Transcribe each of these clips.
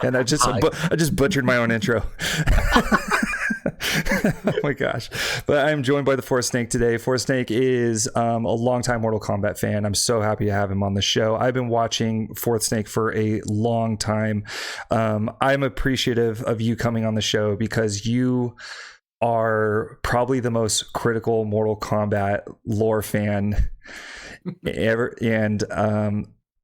And I just butchered my own intro. Oh my gosh. But I'm joined by the Forest Snake today. Forest Snake is a longtime Mortal Kombat fan. I'm so happy to have him on the show. I've been watching Forest Snake for a long time. I'm appreciative of you coming on the show because you are probably the most critical Mortal Kombat lore fan ever. And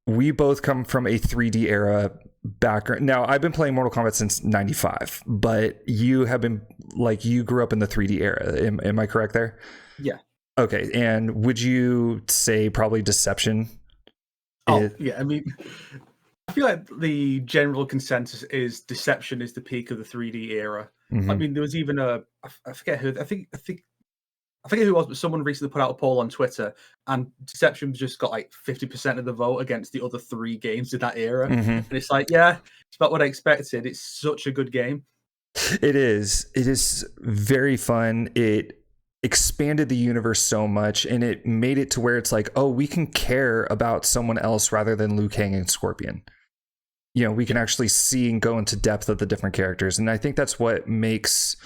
we both come from a 3D era background. Now, I've been playing Mortal Kombat since 95, but you have been you grew up in the 3D era. Am I correct there? Yeah. Okay. And would you say probably Deception? Yeah. I mean, I feel like the general consensus is Deception is the peak of the 3D era. Mm-hmm. I mean, there was even I forget who, I think who it was, but someone recently put out a poll on Twitter, and Deception just got 50% of the vote against the other 3 games in that era. Mm-hmm. And it's it's about what I expected. It's such a good game. It is very fun. It expanded the universe so much, and it made it to where it's we can care about someone else rather than Liu Kang and Scorpion. We can actually see and go into depth of the different characters. And I think that's what makes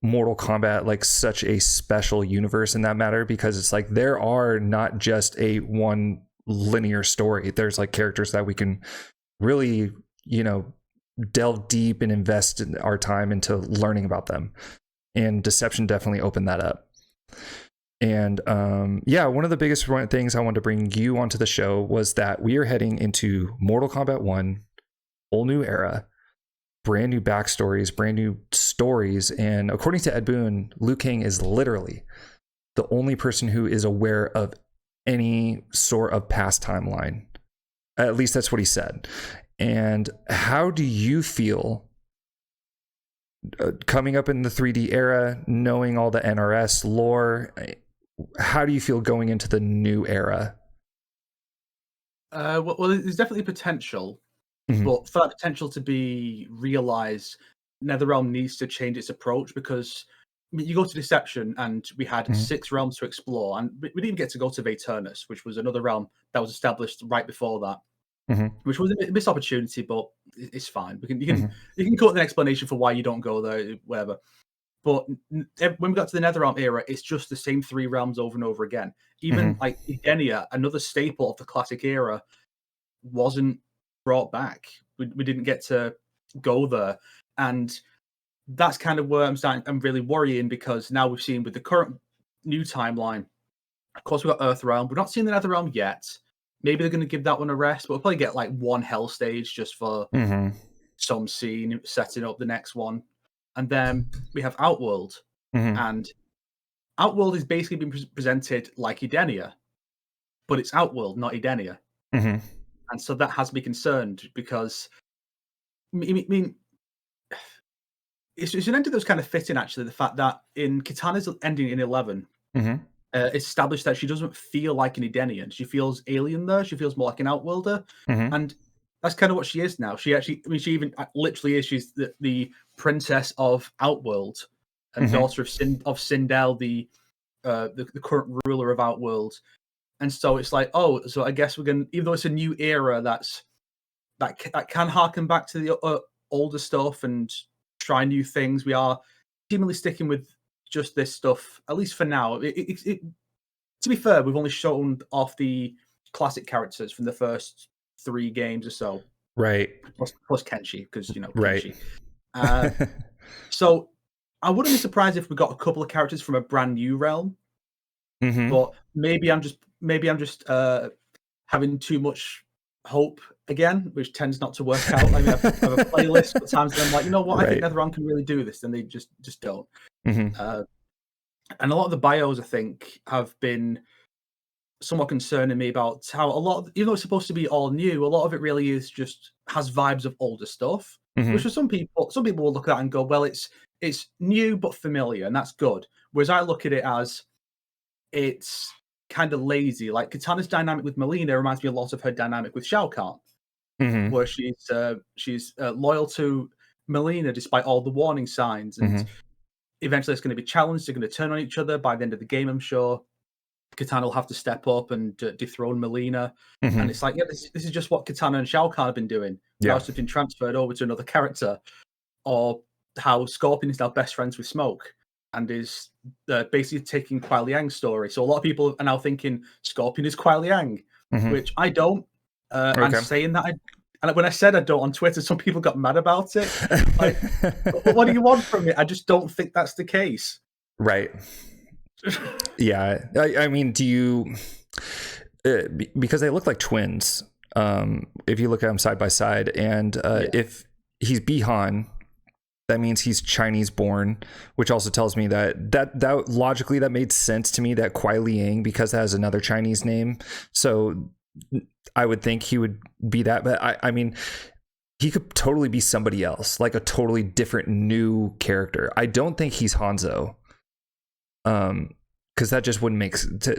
Mortal Kombat such a special universe in that matter, because it's there are not just a one linear story. There's characters that we can really, delve deep and invest in our time into learning about them. And Deception definitely opened that up. And one of the biggest things I wanted to bring you onto the show was that we are heading into Mortal Kombat 1, whole new era, brand new backstories, brand new stories. And according to Ed Boon, Liu Kang is literally the only person who is aware of any sort of past timeline. At least that's what he said. And how do you feel coming up in the 3D era, knowing all the NRS lore? How do you feel going into the new era? Well, there's definitely potential. Mm-hmm. But for that potential to be realized, NetherRealm needs to change its approach, because you go to Deception and we had 6 realms to explore, and we didn't get to go to Vaeternus, which was another realm that was established right before that, which was a missed opportunity, but it's fine. You can cut an explanation for why you don't go there, whatever. But when we got to the NetherRealm era, it's just the same 3 realms over and over again. Even Edenia, another staple of the classic era, wasn't brought back. We didn't get to go there, and that's kind of where I'm really worrying, because now we've seen with the current new timeline, of course we've got Earthrealm. We're not seeing the Netherrealm yet. Maybe they're going to give that one a rest, but we'll probably get one Hell stage just for some scene setting up the next one. And then we have Outworld, and Outworld is basically being presented like Edenia, but it's Outworld, not Edenia. And so that has me concerned, because I mean, it's an ending that's kind of fitting, actually. The fact that in Katana's ending in 11, it's established that she doesn't feel like an Edenian. She feels alien there. She feels more like an Outworlder. And that's kind of what she is now. She even literally is. She's the princess of Outworld and daughter of Sindel, the current ruler of Outworld. And so it's so I guess we're going to, even though it's a new era that can harken back to the older stuff and try new things, we are seemingly sticking with just this stuff, at least for now. To be fair, we've only shown off the classic characters from the first 3 games or so. Right. Plus Kenshi, because, Right. Kenshi. So I wouldn't be surprised if we got a couple of characters from a brand new realm. But maybe I'm just having too much hope again, which tends not to work out. I have a playlist at times, and I'm like, you know what? I think NetherRealm can really do this, and they just don't. And a lot of the bios, I think, have been somewhat concerning me about how a lot even though it's supposed to be all new, a lot of it really is just has vibes of older stuff. Which for some people will look at that and go, well, it's new but familiar, and that's good. Whereas I look at it as it's kind of lazy. Like Katana's dynamic with Molina reminds me a lot of her dynamic with Shao Kahn, where she's loyal to Molina despite all the warning signs, and eventually it's going to be challenged. They're going to turn on each other by the end of the game, I'm sure. Katana will have to step up and dethrone Molina. Mhm. And it's like, yeah, this is just what Katana and Shao Kahn have been doing. Yeah. Now it's been transferred over to another character. Or how Scorpion is now best friends with Smoke and is basically taking Kuai Liang's story. So a lot of people are now thinking Scorpion is Kuai Liang, Mhm. which I don't. Okay. And saying that, and when I said I don't on Twitter, some people got mad about it. Like, what do you want from me? I just don't think that's the case. Right. Yeah. I mean, do you... because they look like twins, if you look at them side by side, and if he's Bihan, that means he's Chinese born, which also tells me that logically that made sense to me, that Kuai Liang, because it has another Chinese name. So I would think he would be that, but I mean, he could totally be somebody else, like a totally different new character. I don't think he's Hanzo. Because that just wouldn't make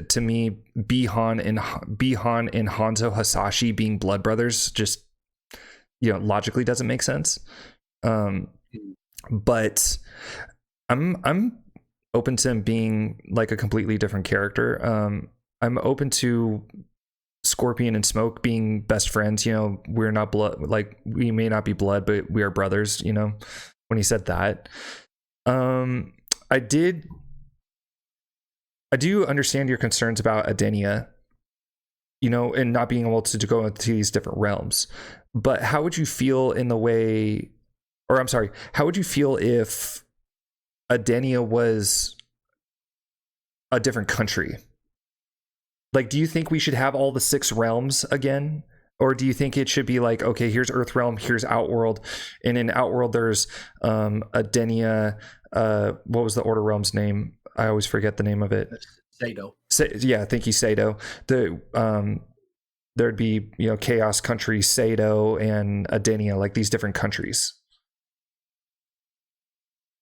to me. Bihan and Hanzo Hasashi being blood brothers just, logically doesn't make sense. But I'm open to him being like a completely different character. I'm open to Scorpion and Smoke being best friends. We're not blood, like we may not be blood, but we are brothers. When he said that, I do understand your concerns about Adenia, and not being able to go into these different realms. But how would you feel how would you feel if Adenia was a different country? Like, do you think we should have all the 6 realms again? Or do you think it should be like, okay, here's Earth Realm, here's Outworld, and in Outworld there's Adenia, what was the Order Realm's name? I always forget the name of it. Sado. Yeah, thank you, Sado. There'd be, Chaos Country, Sado, and Adenia, like these different countries.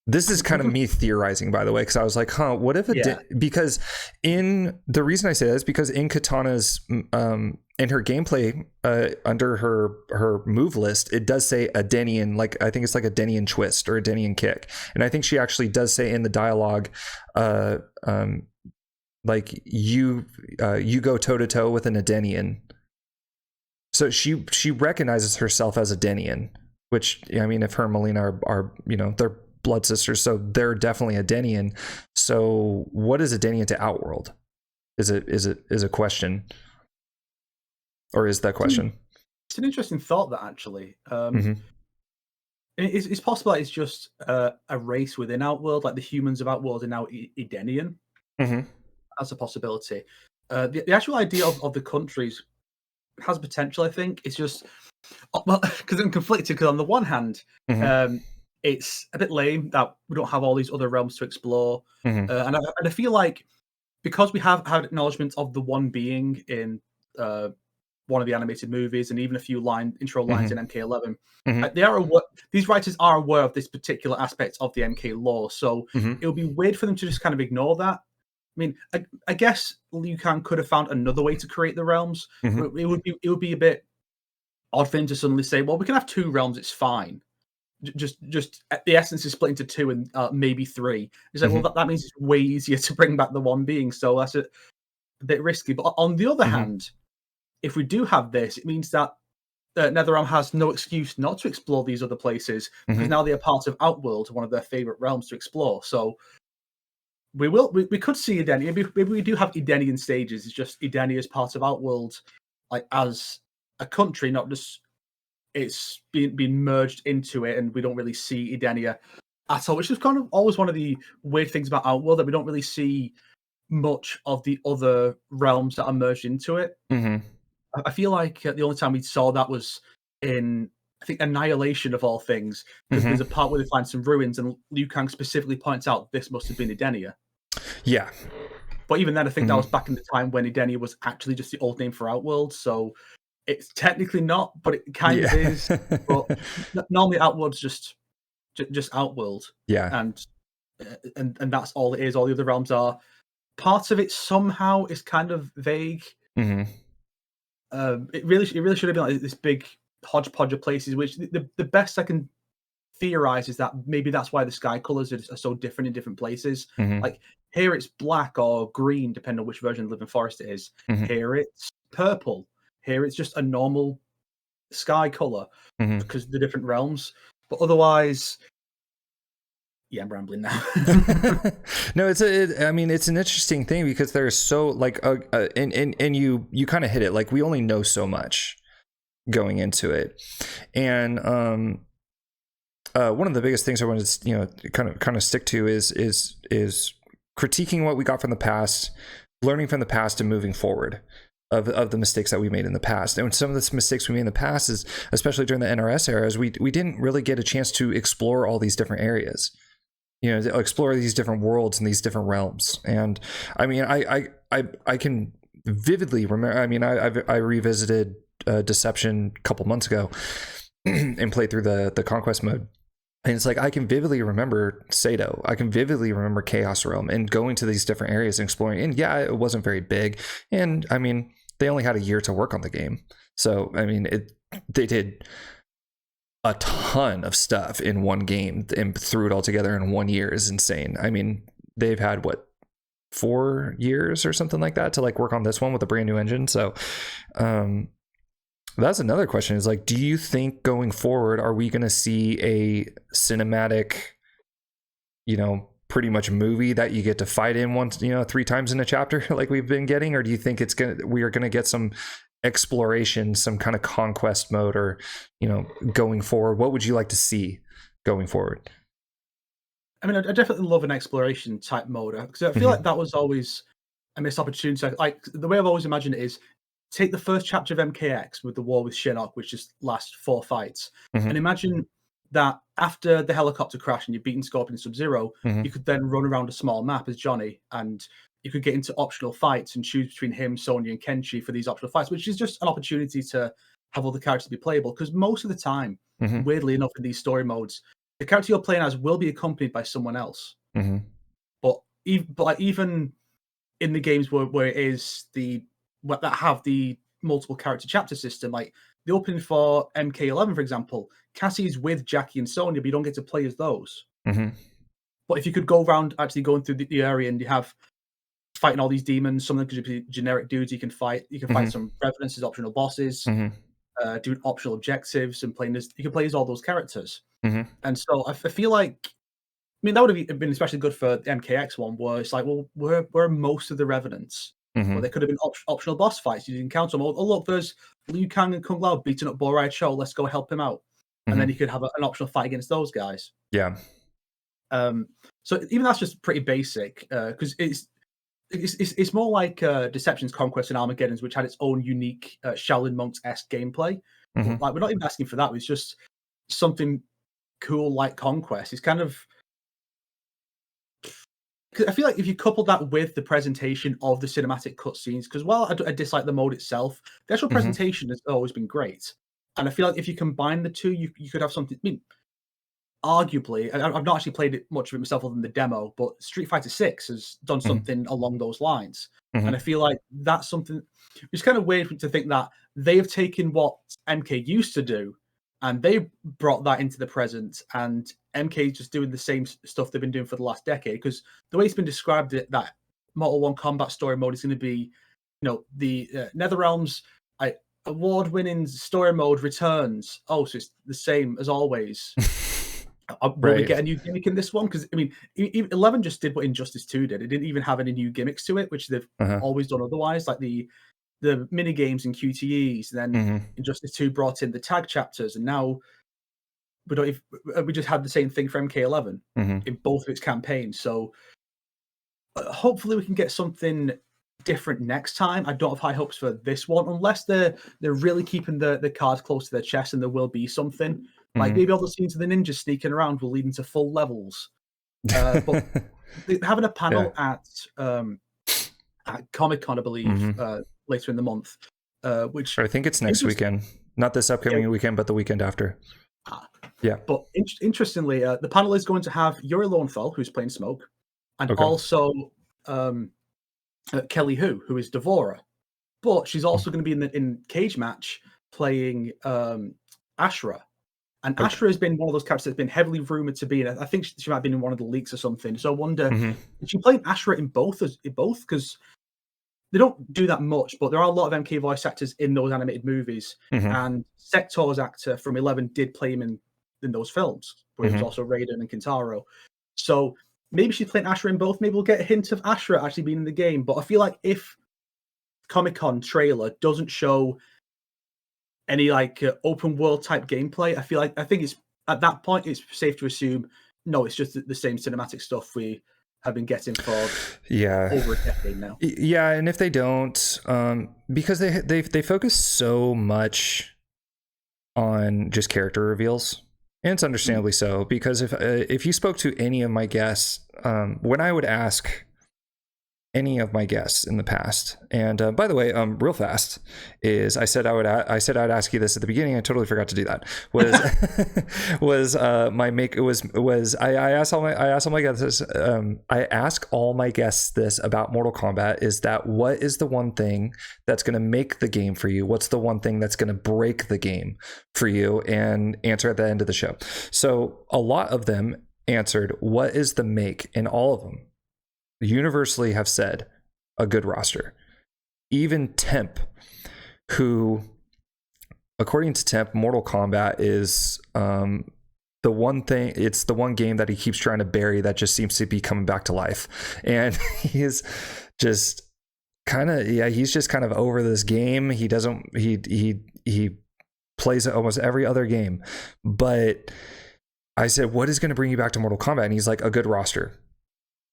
This is kind of me theorizing, by the way, because I was like, what if because the reason I say that is because in Katana's in her gameplay, under her move list, it does say Adenian, like I think it's like Adenian twist or Adenian kick, and I think she actually does say in the dialogue, like you go toe to toe with an Adenian. So she recognizes herself as Adenian, which, I mean, if her and Molina are they're blood sisters, so they're definitely Adenian. So what is Adenian to Outworld? Is a question, or is that question? It's an interesting thought, that actually. It's possible that it's just a race within Outworld, like the humans of Outworld are now Edenian. That's a possibility. The actual idea of the countries has potential, I think. It's just, because I'm conflicted, because on the one hand, it's a bit lame that we don't have all these other realms to explore. And I feel like because we have had acknowledgement of the one being in one of the animated movies, and even a few intro lines in MK11, these writers are aware of this particular aspect of the MK lore. So it would be weird for them to just kind of ignore that. I mean, I guess Liu Kang could have found another way to create the realms. But it would be a bit odd for him to suddenly say, "Well, we can have 2 realms. It's fine." Just the essence is split into 2 and maybe 3. It's like, well, that means it's way easier to bring back the one being. So that's a bit risky. But on the other hand, if we do have this, it means that NetherRealm has no excuse not to explore these other places, because now they are part of Outworld, one of their favorite realms to explore. So we could see Edenia. Maybe we do have Edenian stages. It's just Edenia is part of Outworld, like as a country, not just it's been merged into it, and we don't really see Edenia at all, which is kind of always one of the weird things about Outworld, that we don't really see much of the other realms that are merged into it. I feel like the only time we saw that was in, I think, Annihilation of all things, because there's a part where they find some ruins, and Liu Kang specifically points out this must have been Edenia. Yeah. But even then, I think that was back in the time when Edenia was actually just the old name for Outworld, so it's technically not, but it kind of is. But normally Outworld's just Outworld. Yeah. And that's all it is. All the other realms are parts of it somehow. Is kind of vague. It really should have been like this big hodgepodge of places, which the best I can theorize is that maybe that's why the sky colors are so different in different places. Mm-hmm. Like here it's black or green, depending on which version of Living Forest it is. Mm-hmm. Here it's purple. Here it's just a normal sky color Mm-hmm. because of the different realms. But otherwise, yeah, I'm rambling now. No, it's an interesting thing because there's so like and you kind of hit it, like we only know so much going into it, and one of the biggest things I wanted to kind of stick to is critiquing what we got from the past, learning from the past, and moving forward of the mistakes that we made in the past. And some of the mistakes we made in the past is, especially during the NRS era, is we didn't really get a chance to explore all these different areas, explore these different worlds and these different realms. And I mean, I can vividly remember. I mean, I revisited Deception a couple months ago and played through the conquest mode. And it's like, I can vividly remember Sado. I can vividly remember Chaos Realm and going to these different areas and exploring. And yeah, it wasn't very big. And I mean, they only had a year to work on the game. So, I mean, they did a ton of stuff in one game and threw it all together in 1 year is insane. I mean, they've had 4 years or something like that to like work on this one with a brand new engine. So, that's another question is like, do you think going forward, are we going to see a cinematic, pretty much movie that you get to fight in once, 3 times in a chapter like we've been getting? Or do you think we are going to get some exploration, some kind of conquest mode, or, going forward? What would you like to see going forward? I mean, I definitely love an exploration type mode because I feel like that was always a missed opportunity. Like the way I've always imagined it is, take the first chapter of MKX with the war with Shinnok, which just lasts 4 fights, and imagine that after the helicopter crash and you've beaten Scorpion and Sub-Zero, you could then run around a small map as Johnny, and you could get into optional fights and choose between him, Sonya, and Kenshi for these optional fights, which is just an opportunity to have all the characters be playable. Because most of the time, weirdly enough, in these story modes, the character you're playing as will be accompanied by someone else. But even in the games where it is that have the multiple character chapter system, like the opening for MK11, for example, Cassie's with Jackie and Sonya, but you don't get to play as those. But if you could go around actually going through the area and you have fighting all these demons, some of them could be generic dudes you can fight. You can fight some revenants as optional bosses, doing optional objectives, and you can play as all those characters. And so I feel like, I mean, that would have been especially good for the MKX one, where it's like, well, where are most of the revenants? Well, there could have been optional boss fights. You didn't count them. Oh, look, there's Liu Kang and Kung Lao beating up Bo Rai Cho. Let's go help him out. And then you could have an optional fight against those guys. Yeah. So even that's just pretty basic, because it's more like Deception's, Conquest, and Armageddon's, which had its own unique Shaolin Monks-esque gameplay. Like, we're not even asking for that. It's just something cool like Conquest. It's kind of, I feel like if you couple that with the presentation of the cinematic cutscenes, because while I dislike the mode itself, the actual presentation has always been great. And I feel like if you combine the two, you could have something. I mean, arguably, I've not actually played much of it myself other than the demo, but Street Fighter 6 has done something along those lines. And I feel like that's something. It's kind of weird to think that they've taken what MK used to do and they brought that into the present, and MK is just doing the same stuff they've been doing for the last decade. Because the way it's been described, that Mortal Kombat story mode is going to be, the NetherRealm's award-winning story mode returns. Oh, so it's the same as always. Will we get a new gimmick in this one? Because, I mean, 11 just did what Injustice 2 did. It didn't even have any new gimmicks to it, which they've always done otherwise, like the mini games and QTEs. Then Injustice 2 brought in the tag chapters, and now we just had the same thing for MK11 in both of its campaigns. So hopefully we can get something different next time. I don't have high hopes for this one, unless they're really keeping the cards close to their chest, and there will be something. Like maybe all the scenes of the ninjas sneaking around will lead into full levels. But having a panel at Comic-Con, I believe, later in the month, which I think it's next weekend, not this upcoming weekend, but the weekend after. Yeah. But interestingly, the panel is going to have Yuri Lowenthal, who's playing Smoke, and also Kelly who is Devora. But she's also going to be in Cage Match playing Ashura. And Astra has been one of those characters that's been heavily rumored to be, and I think she might have been in one of the leaks or something. So I wonder, is she playing Astra in both? Because they don't do that much, but there are a lot of MK voice actors in those animated movies. And Sector's actor from 11 did play him in those films, where he was also Raiden and Kintaro. So maybe she's playing Astra in both. Maybe we'll get a hint of Astra actually being in the game. But I feel like if Comic-Con trailer doesn't show any like open world type gameplay, I think it's at that point it's safe to assume no, it's just the same cinematic stuff we have been getting for over a decade now. Yeah, and if they don't, because they focus so much on just character reveals, and it's understandably so, because if you spoke to any of my guests, when I would ask any of my guests in the past, and by the way, real fast, is I said I'd ask you this at the beginning. I totally forgot to do that. I ask all my guests this about Mortal Kombat, is that what is the one thing that's going to make the game for you? What's the one thing that's going to break the game for you? And answer at the end of the show. So a lot of them answered, what is the make? And all of them universally have said a good roster. Even Temp, who, according to Temp, Mortal Kombat is the one thing, it's the one game that he keeps trying to bury that just seems to be coming back to life. And he's just kind of over this game. He plays almost every other game. But I said, what is going to bring you back to Mortal Kombat? And he's like, a good roster.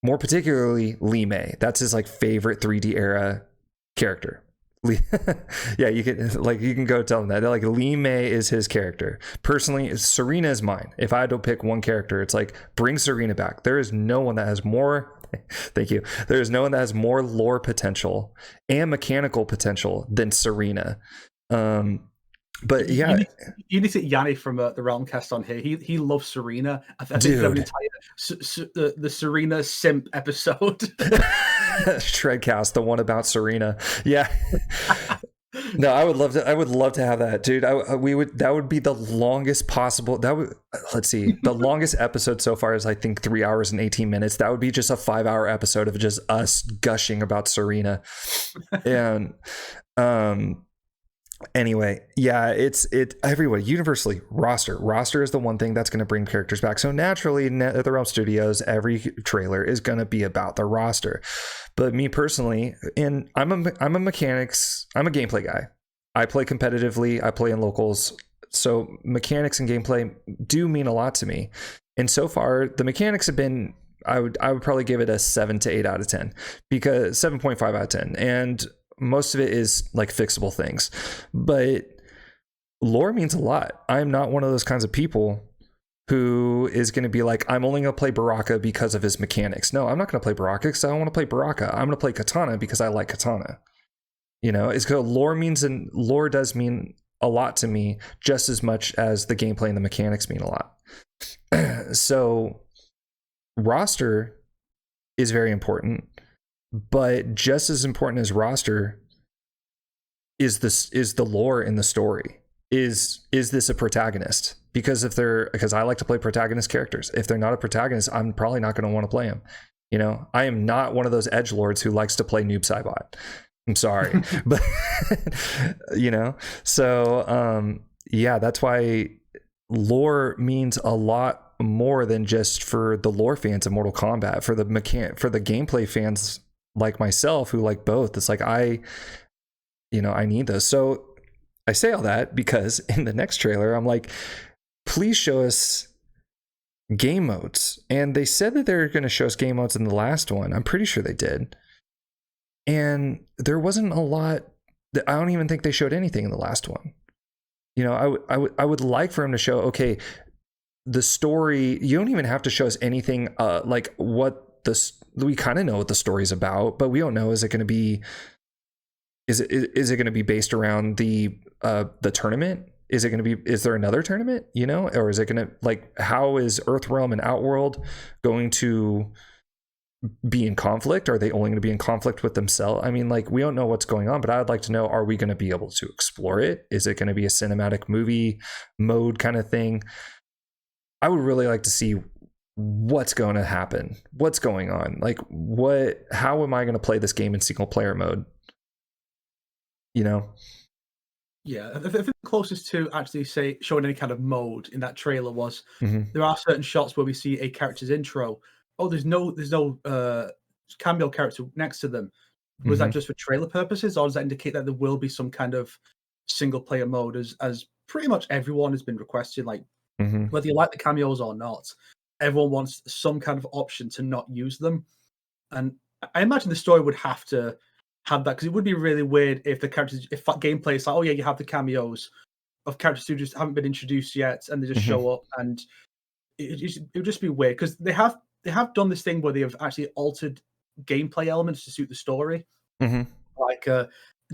More particularly Li Mei. That's his like favorite 3D era character. Yeah, you can go tell him that. Like, Li Mei is his character. Personally, Serena is mine. If I had to pick one character, it's like, bring Serena back. There is no one that has more thank you. There is no one that has more lore potential and mechanical potential than Serena. But yeah, you need to get Yanni from the Realmcast on here. He loves Serena. I think we have an entire the Serena simp episode. Shredcast, the one about Serena. Yeah. No, I would love to have that, dude. That would be the longest possible. Let's see. The longest episode so far is, I think, 3 hours and 18 minutes. That would be just a 5-hour episode of just us gushing about Serena. And anyway, yeah, everyone universally roster is the one thing that's going to bring characters back. So naturally, at the Realm Studios, every trailer is going to be about the roster. But me personally, and I'm a gameplay guy. I play competitively. I play in locals. So mechanics and gameplay do mean a lot to me. And so far, the mechanics have been, I would probably give it a 7 to 8 out of 10, because 7.5 out of 10. And most of it is like fixable things, but lore means a lot. I'm not one of those kinds of people who is going to be like, I'm only going to play Baraka because of his mechanics. No, I'm not going to play Baraka because I don't want to play Baraka. I'm going to play Katana because I like Katana. You know, it's because lore does mean a lot to me, just as much as the gameplay and the mechanics mean a lot. So roster is very important. But just as important as roster is the lore in the story. Is this a protagonist? Because I like to play protagonist characters. If they're not a protagonist, I'm probably not going to want to play them. You know, I am not one of those edgelords who likes to play Noob Saibot. I'm sorry, but you know. So yeah, that's why lore means a lot more than just for the lore fans of Mortal Kombat. For the gameplay fans like myself who like both, it's like I need those. So I say all that because in the next trailer I'm like, please show us game modes. And they said that they're going to show us game modes in the last one. I'm pretty sure they did, and there wasn't a lot. I don't even think they showed anything in the last one. You know, I would like for him to show, okay, the story. You don't even have to show us anything like what we kind of know what the story's about, but we don't know, is it going to be based around the tournament? Is there another tournament, you know, or is it going to, like, how is Earthrealm and Outworld going to be in conflict? Are they only going to be in conflict with themselves? I mean, like, we don't know what's going on, but I'd like to know, are we going to be able to explore it? Is it going to be a cinematic movie mode kind of thing? I would really like to see what's going to happen, what's going on, like how am I going to play this game in single player mode, you know? Yeah, I think the closest to actually showing any kind of mode in that trailer was there are certain shots where we see a character's intro. Oh, there's no cameo character next to them. Was that just for trailer purposes, or does that indicate that there will be some kind of single player mode, as pretty much everyone has been requesting, like whether you like the cameos or not, everyone wants some kind of option to not use them. And I imagine the story would have to have that, because it would be really weird if gameplay is like, oh yeah, you have the cameos of characters who just haven't been introduced yet, and they just show up, and it would just be weird, because they have done this thing where they have actually altered gameplay elements to suit the story. Like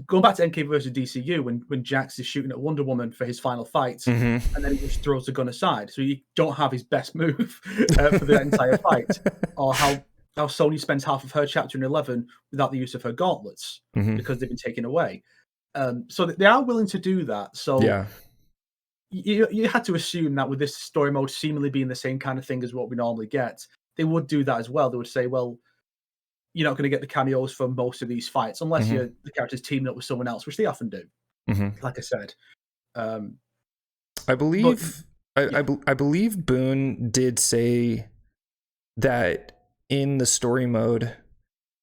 going back to MK versus DCU, when Jax is shooting at Wonder Woman for his final fight, and then he just throws the gun aside, so you don't have his best move for the entire fight, or how Sony spends half of her chapter in 11 without the use of her gauntlets because they've been taken away. So they are willing to do that. So yeah, you had to assume that with this story mode seemingly being the same kind of thing as what we normally get, they would do that as well. They would say, well, you're not going to get the cameos for most of these fights unless the character's teaming up with someone else, which they often do. Like I said, I believe I believe Boone did say that in the story mode,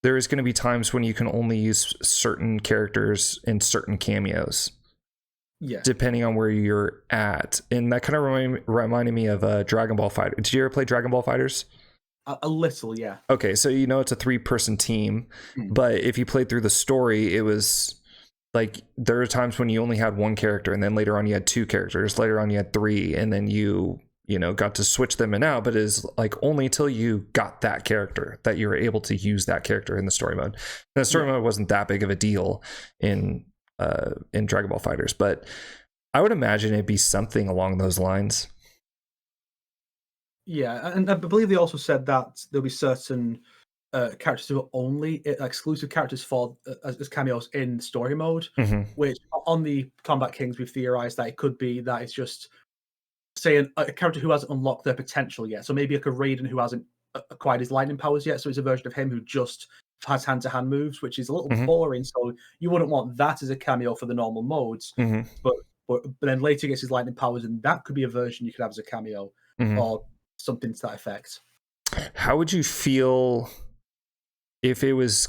there is going to be times when you can only use certain characters in certain cameos. Yeah. Depending on where you're at. And that kind of reminded me of Dragon Ball Fighter. Did you ever play Dragon Ball Fighters? A little, yeah. Okay, so you know it's a 3-person team, but if you played through the story, it was like there are times when you only had one character, and then later on you had 2 characters, later on you had 3, and then you got to switch them in and out, but it's like only till you got that character that you were able to use that character in the story mode. And the story mode wasn't that big of a deal in Dragon Ball Fighters, but I would imagine it'd be something along those lines. Yeah, and I believe they also said that there'll be certain characters who are only exclusive characters for as cameos in story mode, which on the Combat Kings we've theorized that it could be that it's just, say, a character who hasn't unlocked their potential yet. So maybe like a Raiden who hasn't acquired his lightning powers yet, so it's a version of him who just has hand-to-hand moves, which is a little boring, so you wouldn't want that as a cameo for the normal modes. But then later he gets his lightning powers, and that could be a version you could have as a cameo, or something to that effect. How would you feel if it was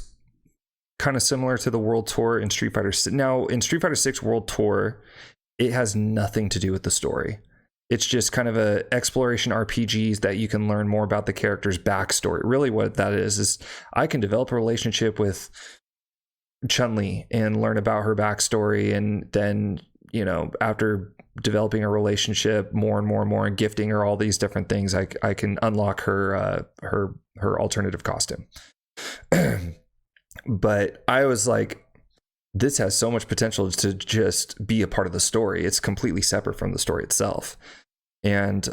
kind of similar to the World Tour in Street Fighter? Now, in Street Fighter 6 World Tour, it has nothing to do with the story. It's just kind of a exploration RPGs that you can learn more about the character's backstory. Really what that is I can develop a relationship with Chun-Li and learn about her backstory, and then, after developing a relationship more and more and more and gifting her all these different things, I can unlock her alternative costume. But I was like, this has so much potential to just be a part of the story. It's completely separate from the story itself. And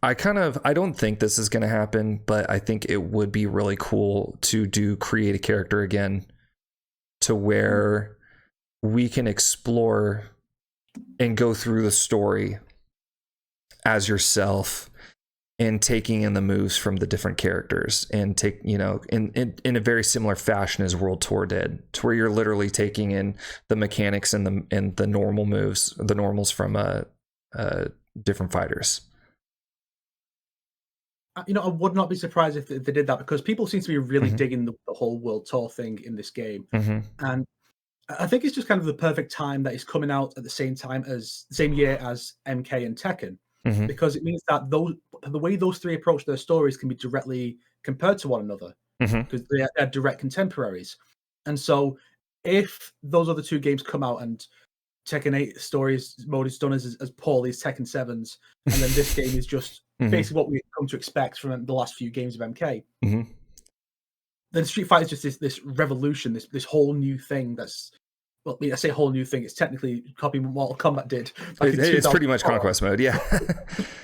I don't think this is going to happen, but I think it would be really cool to create a character again to where we can explore and go through the story as yourself and taking in the moves from the different characters, and take, in a very similar fashion as World Tour did, to where you're literally taking in the mechanics and the normal moves, the normals from different fighters. I would not be surprised if they did that, because people seem to be really digging the whole World Tour thing in this game. And I think it's just kind of the perfect time that it's coming out at the same year as MK and Tekken, because it means that the way those 3 approach their stories can be directly compared to one another, because they're direct contemporaries. And so if those other 2 games come out and Tekken 8 stories mode is done as poorly as Tekken 7's, and then this game is just basically what we've come to expect from the last few games of MK, then Street Fighter is just this revolution, this whole new thing that's, well, I say whole new thing, it's technically copying what Mortal Kombat did. It's pretty much Conquest mode, yeah.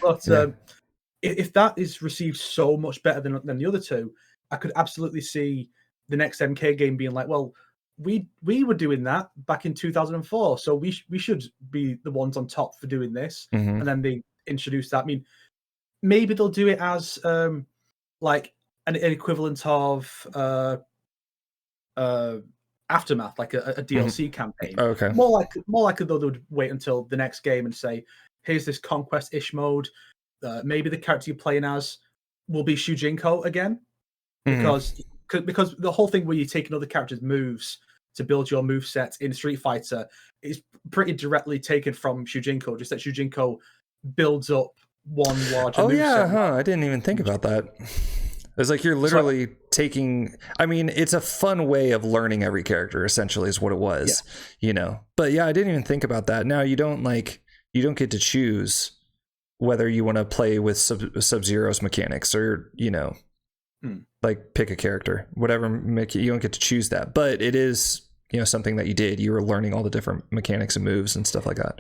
But if that is received so much better than the other two, I could absolutely see the next MK game being like, well, we were doing that back in 2004, so we should be the ones on top for doing this. And then they introduce that. I mean, maybe they'll do it as like an equivalent of Aftermath, like a DLC campaign. Okay. More likely though, they would wait until the next game and say, here's this conquest-ish mode. Maybe the character you're playing as will be Shujinko again, because the whole thing where you're taking other characters' moves to build your move set in Street Fighter is pretty directly taken from Shujinko. Just that Shujinko builds up one larger. Oh yeah, huh? I didn't even think about that. It's like you're literally taking. I mean, it's a fun way of learning every character. Essentially, is what it was, you know. But yeah, I didn't even think about that. Now you don't get to choose whether you want to play with Sub-Zero's mechanics or, you know, like pick a character, whatever. You don't get to choose that, but it is, you know, something that you did. You were learning all the different mechanics and moves and stuff like that.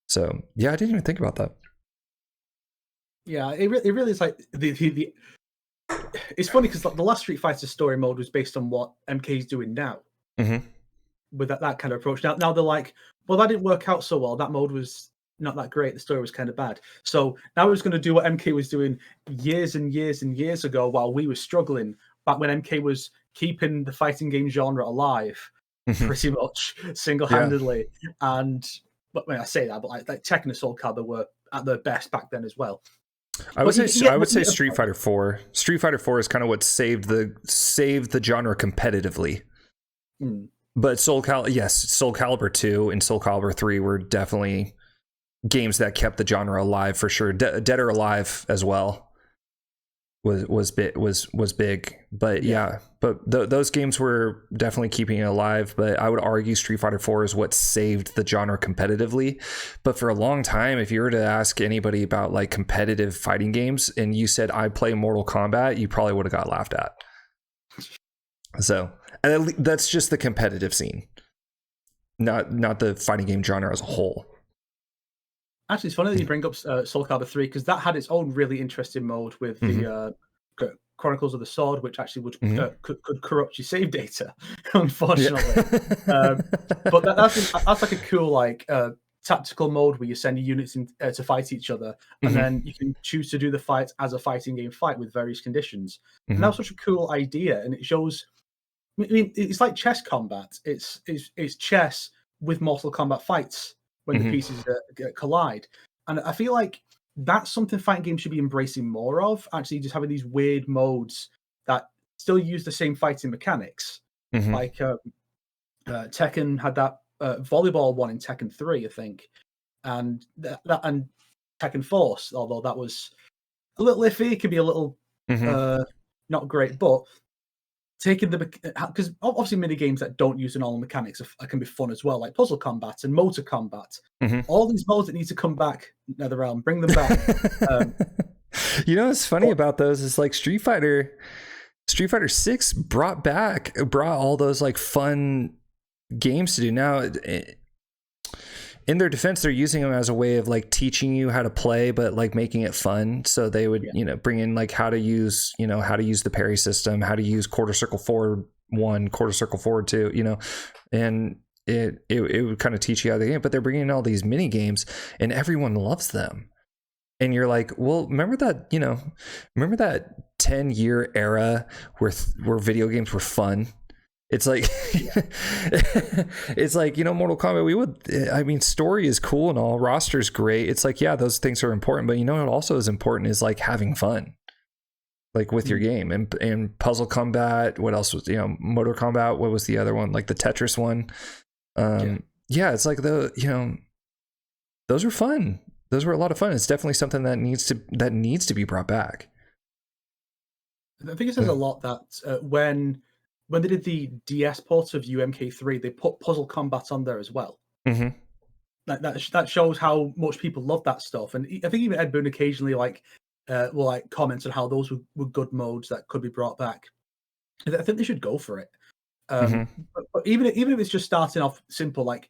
So yeah, I didn't even think about that. Yeah, it really is like the it's funny because the last Street Fighter story mode was based on what MK is doing now, with that kind of approach. Now they're like, well, that didn't work out so well. That mode was not that great. The story was kind of bad. So now we're going to do what MK was doing years and years and years ago while we were struggling, back when MK was keeping the fighting game genre alive, pretty much single-handedly. Yeah. And but when I say that, but like Tekken and Soul Calibur were at their best back then as well. I would say Street Fighter 4. Street Fighter 4 is kind of what saved the genre competitively. But Soul Calibur 2 and Soul Calibur 3 were definitely games that kept the genre alive for sure. Dead or Alive as well was big. But those games were definitely keeping it alive. But I would argue Street Fighter 4 is what saved the genre competitively. But for a long time, if you were to ask anybody about like competitive fighting games and you said I play Mortal Kombat, you probably would have got laughed at. So that's just the competitive scene, not the fighting game genre as a whole. Actually, it's funny that you bring up Soul Calibur 3 because that had its own really interesting mode with the Chronicles of the Sword, which actually would could corrupt your save data, unfortunately. But that's like a cool tactical mode where you send your units in to fight each other, and then you can choose to do the fight as a fighting game fight with various conditions. And that was such a cool idea, and it shows. I mean, it's like chess combat. It's chess with Mortal Kombat fights when the pieces collide. And I feel like that's something fighting games should be embracing more of, actually just having these weird modes that still use the same fighting mechanics. Like Tekken had that volleyball one in Tekken 3, I think. And that and Tekken Force, although that was a little iffy, it could be a little not great, but taking because obviously mini games that don't use the normal mechanics can be fun as well, like Puzzle Combat and Motor Combat. All these modes that need to come back, NetherRealm, bring them back. You know what's funny about those is like Street Fighter 6 brought all those like fun games to do. Now, in their defense, they're using them as a way of like teaching you how to play, but like making it fun. So they would, bring in like how to use the parry system, how to use quarter circle forward 1, quarter circle forward 2, and it would kind of teach you how to game. But they're bringing in all these mini games, and everyone loves them. And you're like, well, remember that 10-year era where video games were fun? It's like, it's like, Mortal Kombat, story is cool and all, roster's great. It's like, yeah, those things are important, but what also is important is like having fun, like with your game. And Puzzle Combat, what else was, Motor Combat, what was the other one? Like the Tetris one. It's like those were fun. Those were a lot of fun. It's definitely something that needs to be brought back. I think it says a lot that when they did the DS port of UMK3, they put Puzzle Combat on there as well. That shows how much people love that stuff. And I think even Ed Boon occasionally will comment on how those were good modes that could be brought back. I think they should go for it. But even if it's just starting off simple, like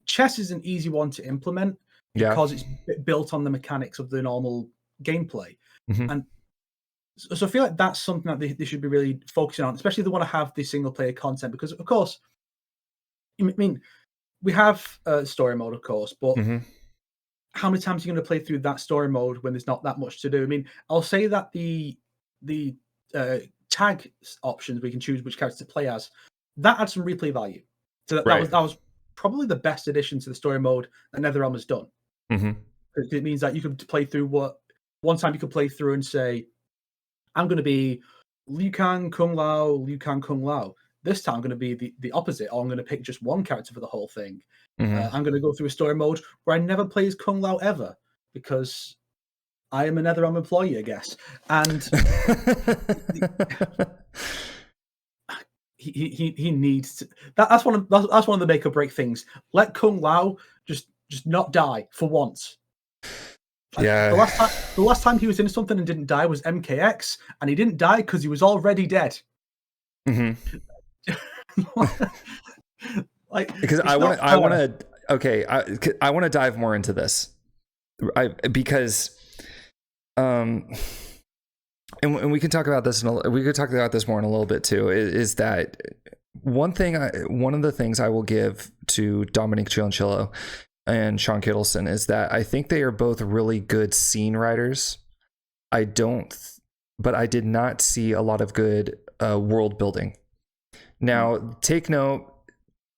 chess is an easy one to implement because it's built on the mechanics of the normal gameplay. Mm-hmm. And so I feel like that's something that they should be really focusing on, especially if they want to have the single player content, because of course, I mean, we have story mode, of course, but Mm-hmm. how many times are you going to play through that story mode when there's not that much to do? I mean, I'll say that the tag options, we can choose which character to play as, that adds some replay value. So that was probably the best addition to the story mode that NetherRealm has done. Mm-hmm. It means that you can play through one time you could play through and say, I'm going to be Liu Kang, Kung Lao, Liu Kang, Kung Lao. This time I'm going to be the opposite, or I'm going to pick just one character for the whole thing. Mm-hmm. I'm going to go through a story mode where I never play as Kung Lao ever, because I am a NetherRealm employee, I guess. And he needs to, that's one of the make or break things. Let Kung Lao just not die for once. Yeah. The last time he was in something and didn't die was MKX, and he didn't die because he was already dead. Mm-hmm. Because I want to dive more into this, because and we can talk about this we could talk about this more in a little bit too, is that one of the things I will give to Dominic Chianchillo and Sean Kittleson is that I think they are both really good scene writers. But I did not see a lot of good world building. Now, take note,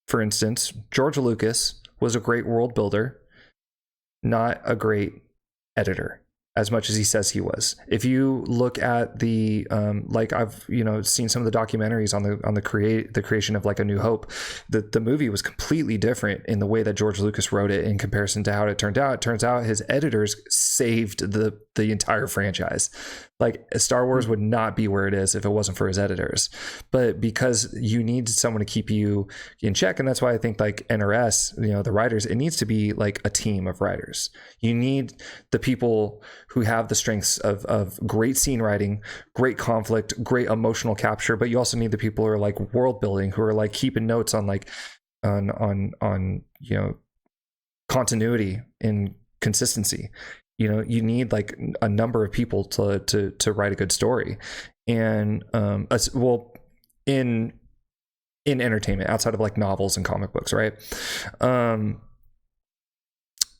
for instance, George Lucas was a great world builder, not a great editor, as much as he says he was. If you look at the like, I've seen some of the documentaries on the creation of like A New Hope, the movie was completely different in the way that George Lucas wrote it in comparison to how it turned out. It turns out his editors saved the entire franchise. Like, Star Wars would not be where it is if it wasn't for his editors. But because you need someone to keep you in check, and that's why I think like NRS, the writers, it needs to be like a team of writers. You need the people who have the strengths of great scene writing, great conflict, great emotional capture, but you also need the people who are like world building, who are like keeping notes on like on continuity and consistency. You need like a number of people to write a good story. And in entertainment, outside of like novels and comic books, right?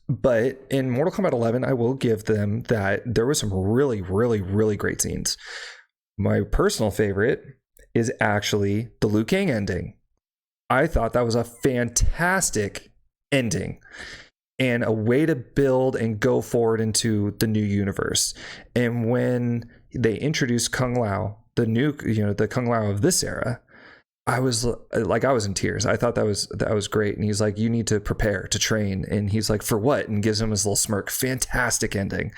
But in Mortal Kombat 11, I will give them that there was some really, really, really great scenes. My personal favorite is actually the Liu Kang ending. I thought that was a fantastic ending and a way to build and go forward into the new universe. And when they introduced Kung Lao, the Kung Lao of this era, I was in tears. I thought that was great. And he's like, you need to prepare to train. And he's like, for what? And gives him his little smirk. Fantastic ending.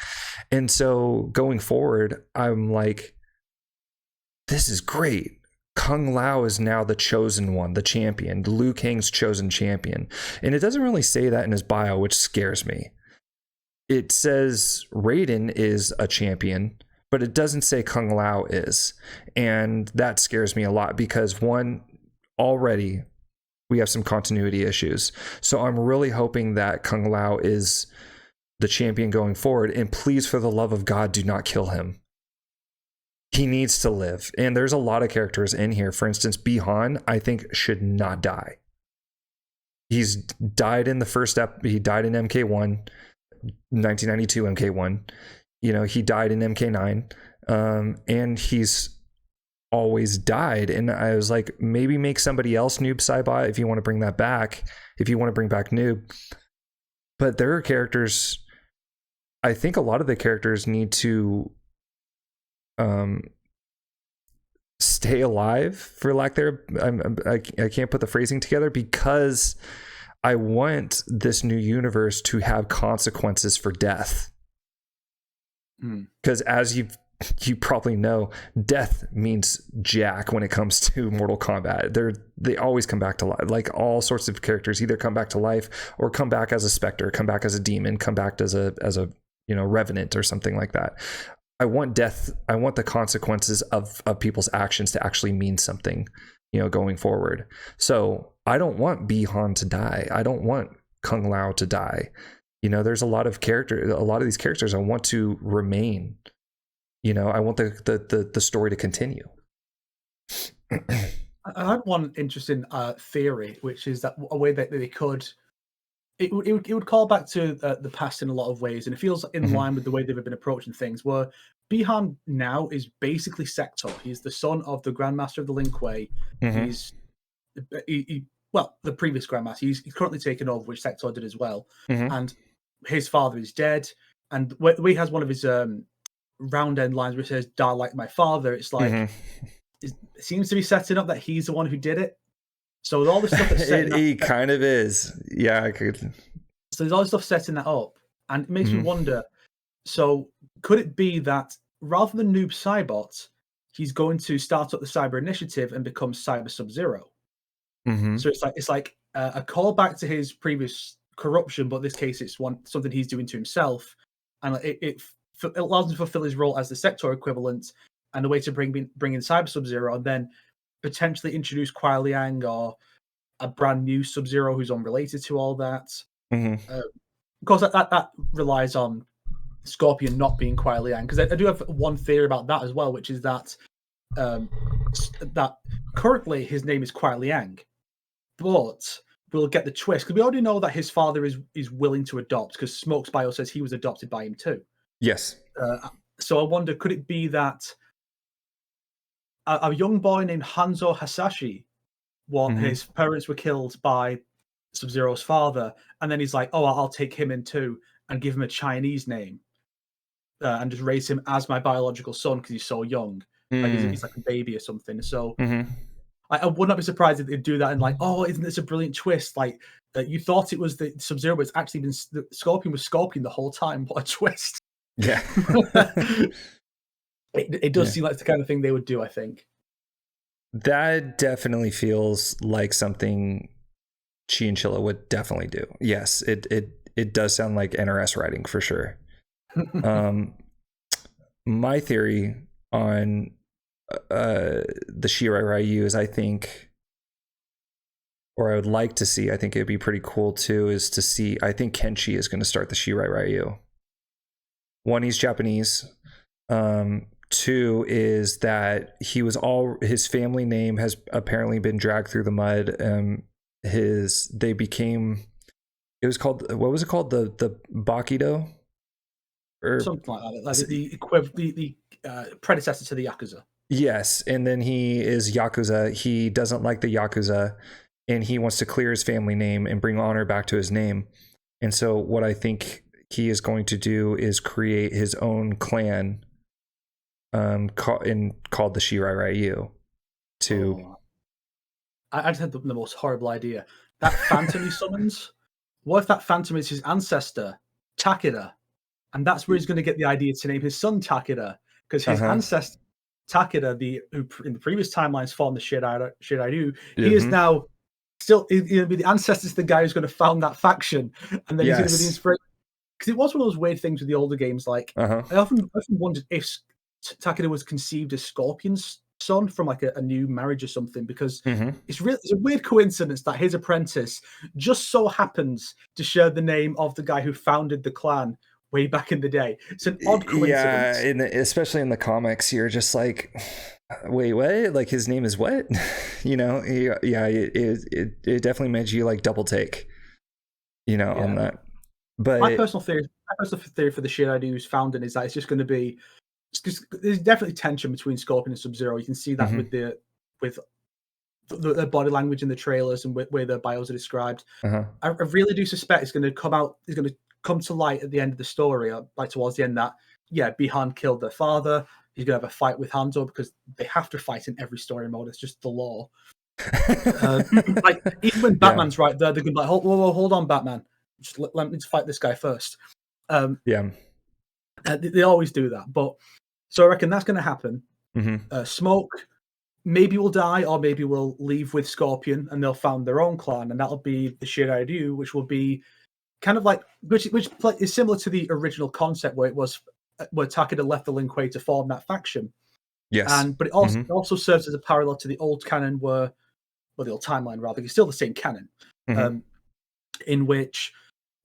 And so going forward, I'm like, this is great. Kung Lao is now the chosen one, the champion, Liu Kang's chosen champion. And it doesn't really say that in his bio, which scares me. It says Raiden is a champion, but it doesn't say Kung Lao is. And that scares me a lot because, one, already we have some continuity issues. So I'm really hoping that Kung Lao is the champion going forward. And please, for the love of God, do not kill him. He needs to live. And there's a lot of characters in here. For instance, Bi-Han, I think, should not die. He's died in the first step. He died in MK1, 1992 MK1. He died in MK9. And he's always died. And I was like, maybe make somebody else Noob Saibot if you want to bring that back. If you want to bring back Noob. But there are characters, I think a lot of the characters need to stay alive, for lack there. I can't put the phrasing together, because I want this new universe to have consequences for death. Because as you probably know, death means jack when it comes to Mortal Kombat. They always come back to life. Like, all sorts of characters either come back to life or come back as a specter, come back as a demon, come back as a revenant or something like that. I want death. I want the consequences of people's actions to actually mean something, going forward. So I don't want Bi-Han to die. I don't want Kung Lao to die. there's a lot of these characters I want to remain. I want the story to continue. I had one interesting theory, which is that a way that they could, it would call back to the past in a lot of ways, and it feels in line with the way they've been approaching things. Where Bihan now is basically Sector. He's the son of the Grandmaster of the Lin Kuei. He's the previous Grandmaster. He's currently taken over, which Sector did as well. And his father is dead. And he has one of his round end lines where he says, "Die like my father." It's like it seems to be setting up that he's the one who did it. So with all the stuff that's setting he kind of is. Yeah, I could. So there's all this stuff setting that up, and it makes me wonder. So could it be that rather than Noob Saibot, he's going to start up the Cyber Initiative and become Cyber Sub-Zero? So it's like a callback to his previous corruption, but in this case it's something he's doing to himself, and it allows him to fulfill his role as the Sector equivalent, and a way to bring in Cyber Sub-Zero, and then potentially introduce Kuai Liang or a brand new Sub-Zero who's unrelated to all that. Of course, that relies on Scorpion not being Kuai Liang, because I do have one theory about that as well, which is that that currently his name is Kuai Liang, but we'll get the twist because we already know that his father is willing to adopt, because Smoke's bio says he was adopted by him too. Yes. So I wonder, could it be that a young boy named Hanzo Hasashi, his parents were killed by Sub-Zero's father, and then he's like, "Oh, I'll take him in too and give him a Chinese name and just raise him as my biological son because he's so young, like he's like a baby or something." So I would not be surprised if they'd do that and like, "Oh, isn't this a brilliant twist? Like you thought it was the Sub-Zero, but it's actually been the Scorpion was Scorpion the whole time. What a twist!" Yeah. It does seem like the kind of thing they would do, I think. That definitely feels like something Chinchilla would definitely do. Yes, it does sound like NRS writing for sure. My theory on the Shirai Ryu is I think it'd be pretty cool too, is to see, I think Kenshi is going to start the Shirai Ryu. One, he's Japanese. Two is that his family name has apparently been dragged through the mud. What was it called? The Bakido? Or something like that. Like the predecessor to the Yakuza. Yes, and then he is Yakuza. He doesn't like the Yakuza, and he wants to clear his family name and bring honor back to his name. And so what I think he is going to do is create his own clan called the Shirai Ryu. I just had the most horrible idea. That phantom he summons, what if that phantom is his ancestor, Takeda? And that's where he's going to get the idea to name his son Takeda, because his ancestor, Takeda, who in the previous timelines formed the Shirai Ryu, he is now still going to be the ancestor to the guy who's going to found that faction, and then he's going to be the inspiration. Because it was one of those weird things with the older games. Like I often wondered if Takeda was conceived as Scorpion's son from like a new marriage or something, because it's a weird coincidence that his apprentice just so happens to share the name of the guy who founded the clan way back in the day. It's an odd coincidence. Yeah, especially in the comics, you're just like, wait, what? Like his name is what? It definitely made you like double take, on that. But my personal theory for the Shirai Ryu's founding is that it's just going to be, because there's definitely tension between Scorpion and Sub-Zero. You can see that with the body language in the trailers and where their bios are described. I really do suspect it's going to come to light at the end of the story, like towards the end, that Bihan killed their father. He's going to have a fight with Hanzo because they have to fight in every story mode. It's just the law. Like even when Batman's right there, they're going to be like, hold on, Batman. Just let me fight this guy first. They always do that. But so I reckon that's going to happen. Smoke maybe will die, or maybe will leave with Scorpion, and they'll found their own clan, and that'll be the Shirai Ryu, which will be kind of like which is similar to the original concept where Takeda left the Lin Kuei to form that faction. Yes, but it also serves as a parallel to the old canon the old timeline rather. It's still the same canon, in which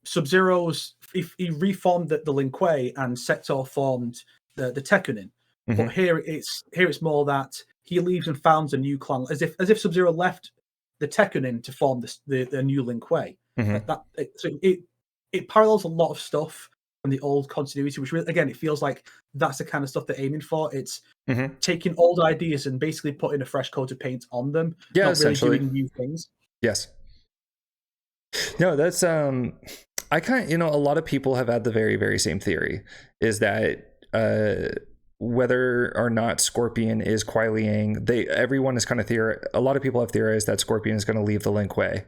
Sub-Zero's he reformed the Lin Kuei and Sector formed the Tekkunin. But here it's more that he leaves and founds a new clan, as if Sub-Zero left the Tekkunin to form the new Lin Kuei. So it parallels a lot of stuff from the old continuity, which really, again, it feels like that's the kind of stuff they're aiming for. It's taking old ideas and basically putting a fresh coat of paint on them, not really doing new things. Yes. No, that's I kind of, a lot of people have had the very, very same theory, is that whether or not Scorpion is Kuai Liang, everyone is kind of a lot of people have theorized that Scorpion is going to leave the Lin Kuei.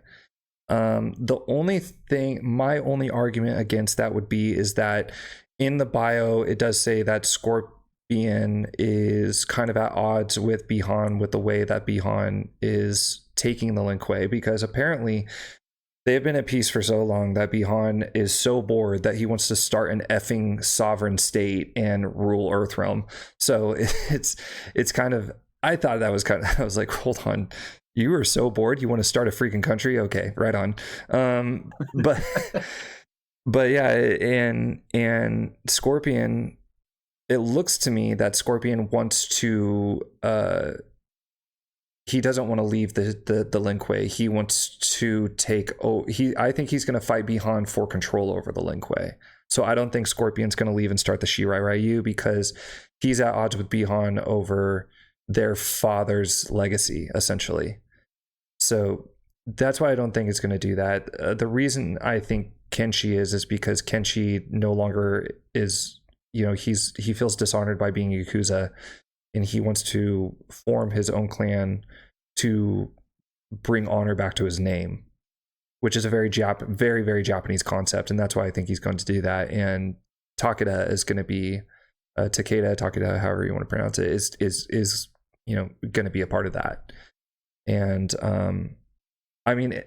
My only argument against that would be is that in the bio it does say that Scorpion is kind of at odds with Bi-Han, with the way that Bi-Han is taking the Lin Kuei, because apparently they've been at peace for so long that Bi-Han is so bored that he wants to start an effing sovereign state and rule Earthrealm. So it's kind of, I thought that was kind of, I was like, hold on, you are so bored, you want to start a freaking country? Okay, right on. But yeah, and Scorpion, it looks to me that Scorpion wants to he doesn't want to leave the Lin Kuei. He wants to I think he's going to fight Bi-Han for control over the Lin Kuei. So I don't think Scorpion's going to leave and start the Shirai Ryu, because he's at odds with Bi-Han over their father's legacy, essentially. So that's why I don't think it's going to do that. The reason I think Kenshi is because Kenshi no longer is, he feels dishonored by being Yakuza, and he wants to form his own clan to bring honor back to his name, which is a very, very Japanese concept. And that's why I think he's going to do that. And Takeda is going to be, Takeda, however you want to pronounce it, is going to be a part of that. And I mean,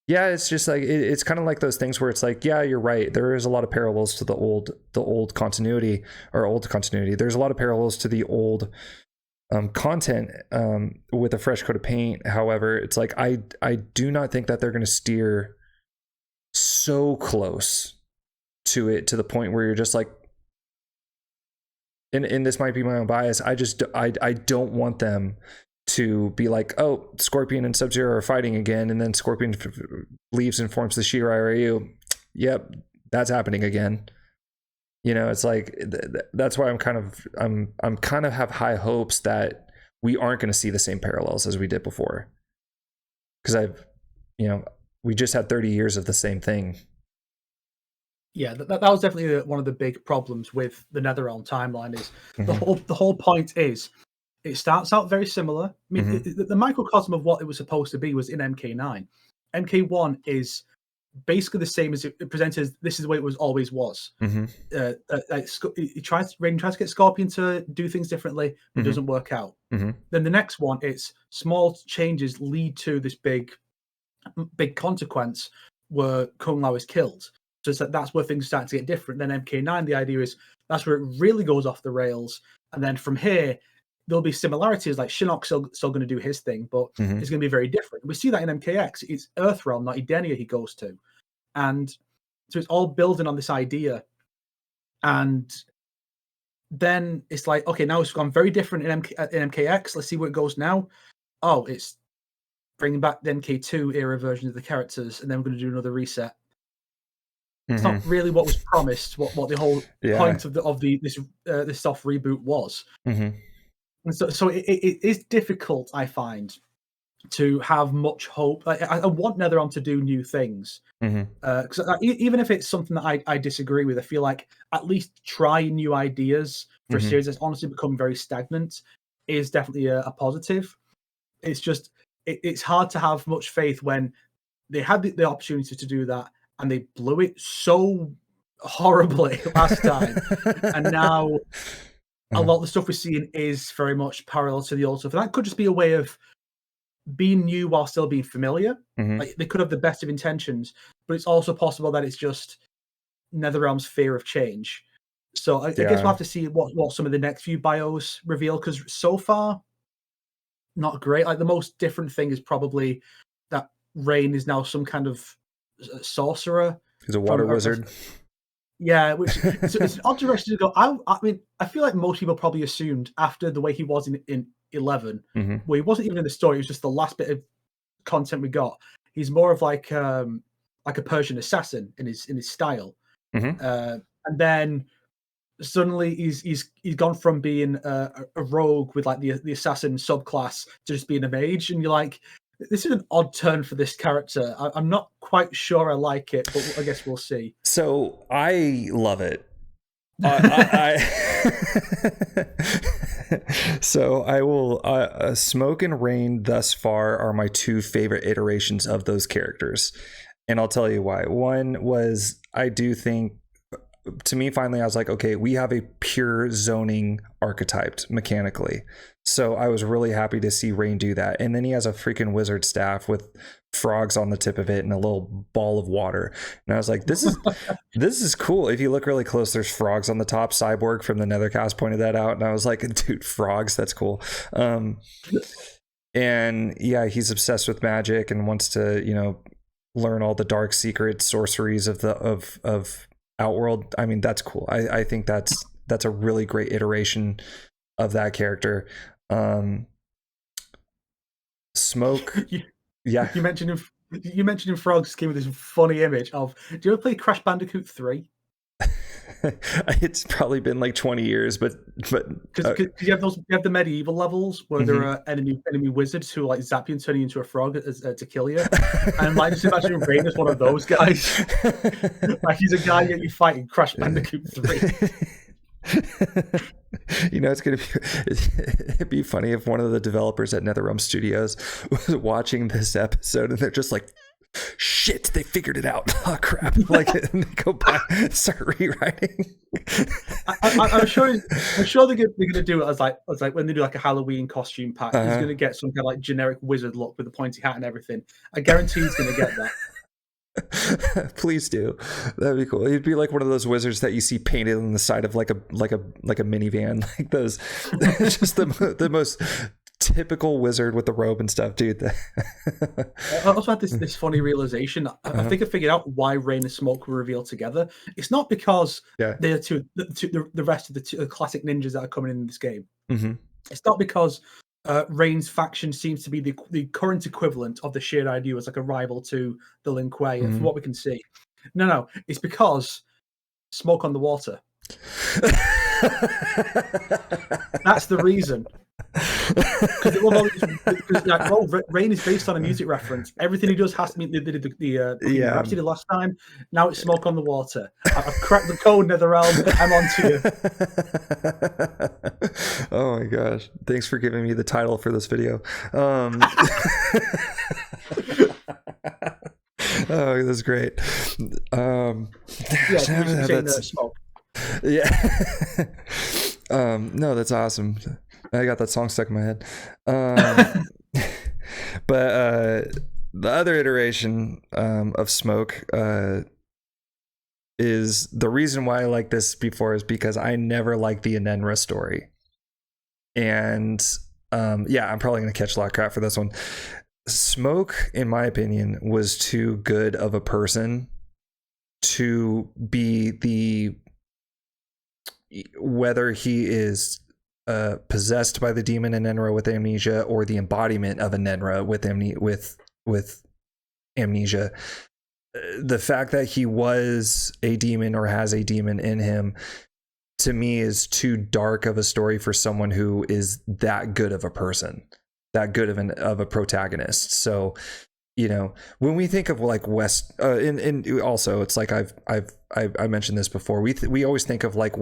yeah, it's just like it's kind of like those things where it's like, yeah, you're right, there is a lot of parallels to the old continuity. There's a lot of parallels to the old content with a fresh coat of paint. However, it's like I do not think that they're going to steer so close to it to the point where you're just like, and this might be my own bias, I don't want them to be like, oh, Scorpion and Sub-Zero are fighting again, and then Scorpion leaves and forms the Shirai Ryu. Yep, that's happening again. It's like that's why I'm kind of have high hopes that we aren't going to see the same parallels as we did before, because we just had 30 years of the same thing. Yeah, that was definitely one of the big problems with the NetherRealm timeline. Is the whole point is, it starts out very similar. I mean, the microcosm of what it was supposed to be was in MK9. MK1 is basically the same as it presented as this is the way it always was. Raiden tries to get Scorpion to do things differently, but it doesn't work out. Then the next one, it's small changes lead to this big consequence where Kung Lao is killed. So that's where things start to get different. Then MK9, the idea is that's where it really goes off the rails. And then from here, there'll be similarities, like Shinnok's still going to do his thing, but it's going to be very different. We see that in MKX. It's Earthrealm, not Edenia, he goes to. And so it's all building on this idea. And then it's like, okay, now it's gone very different in MKX. Let's see where it goes now. Oh, it's bringing back the MK2 era version of the characters, and then we're going to do another reset. It's not really what was promised, what the whole point of this soft reboot was. And so it is difficult, I find, to have much hope. I want NetherRealm to do new things, because even if it's something that I disagree with, I feel like at least try new ideas for a series that's honestly become very stagnant is definitely a positive. It's just it's hard to have much faith when they had the opportunity to do that and they blew it so horribly last time, and now a lot of the stuff we're seeing is very much parallel to the old stuff. And that could just be a way of being new while still being familiar. Like, they could have the best of intentions, but it's also possible that it's just NetherRealm's fear of change. So I guess we'll have to see what some of the next few bios reveal, because so far, not great. Like, the most different thing is probably that Rain is now some kind of sorcerer. He's a water wizard. Yeah, which it's an odd direction to go. I mean, I feel like most people probably assumed after the way he was in 11, where he wasn't even in the story, it was just the last bit of content we got. He's more of like a Persian assassin in his style, and then suddenly he's gone from being a rogue with like the assassin subclass to just being a mage, and you're like, this is an odd turn for this character. I'm not quite sure I like it, but I guess we'll see. So I love it. So I will. Smoke and Rain thus far are my two favorite iterations of those characters, and I'll tell you why. One was, I do think, to me, finally, I was like, okay, we have a pure zoning archetyped mechanically. So I was really happy to see Rain do that. And then he has a freaking wizard staff with frogs on the tip of it and a little ball of water. And I was like, this is cool. If you look really close, there's frogs on the top. Cyborg from the Nethercast pointed that out. And I was like, dude, frogs, that's cool. And yeah, he's obsessed with magic and wants to, learn all the dark secret sorceries of Outworld. I mean, that's cool. I think that's a really great iteration of that character. Smoke. Yeah. You mentioned him frogs came with this funny image of, do you ever play Crash Bandicoot 3? It's probably been like 20 years, but because you have the medieval levels where there are enemy wizards who like zap you and turn you into a frog to kill you. And like, just imagine Rain as one of those guys. Like, he's a guy you fight in Crash Bandicoot 3. It'd be funny if one of the developers at NetherRealm Studios was watching this episode and they're just like, shit, they figured it out. Oh crap. Like, and they go back and start rewriting. I'm sure they're gonna do it as like when they do like a Halloween costume pack. He's gonna get some kind of like generic wizard look with the pointy hat and everything. I guarantee he's gonna get that. Please do. That'd be cool. He'd be like one of those wizards that you see painted on the side of like a minivan, like those. Just the most typical wizard with the robe and stuff, dude. I also had this funny realization. I think I figured out why Rain and Smoke were revealed together. It's not because they're the rest of the two classic ninjas that are coming in this game. It's not because Rain's faction seems to be the current equivalent of the Shirai Ryu as like a rival to the Lin Kuei, from what we can see. No, it's because Smoke on the Water. That's the reason. Because Rain is based on a music reference. Everything he does has to mean the Rhapsody last time. Now it's Smoke on the Water. I've cracked the code, NetherRealm. I'm on to you. Oh my gosh. Thanks for giving me the title for this video. Oh, that's great. Smoke. Yeah. No, that's awesome. I got that song stuck in my head. But the other iteration of Smoke is the reason why I like this before is because I never liked the Anenra story. And I'm probably going to catch a lot of crap for this one. Smoke, in my opinion, was too good of a person to be whether he is possessed by the demon Anenra with amnesia or the embodiment of Anenra with amnesia. The fact that he was a demon or has a demon in him, to me, is too dark of a story for someone who is that good of a person, that good of a protagonist. So, when we think of like and also it's like I mentioned this before. We always think of like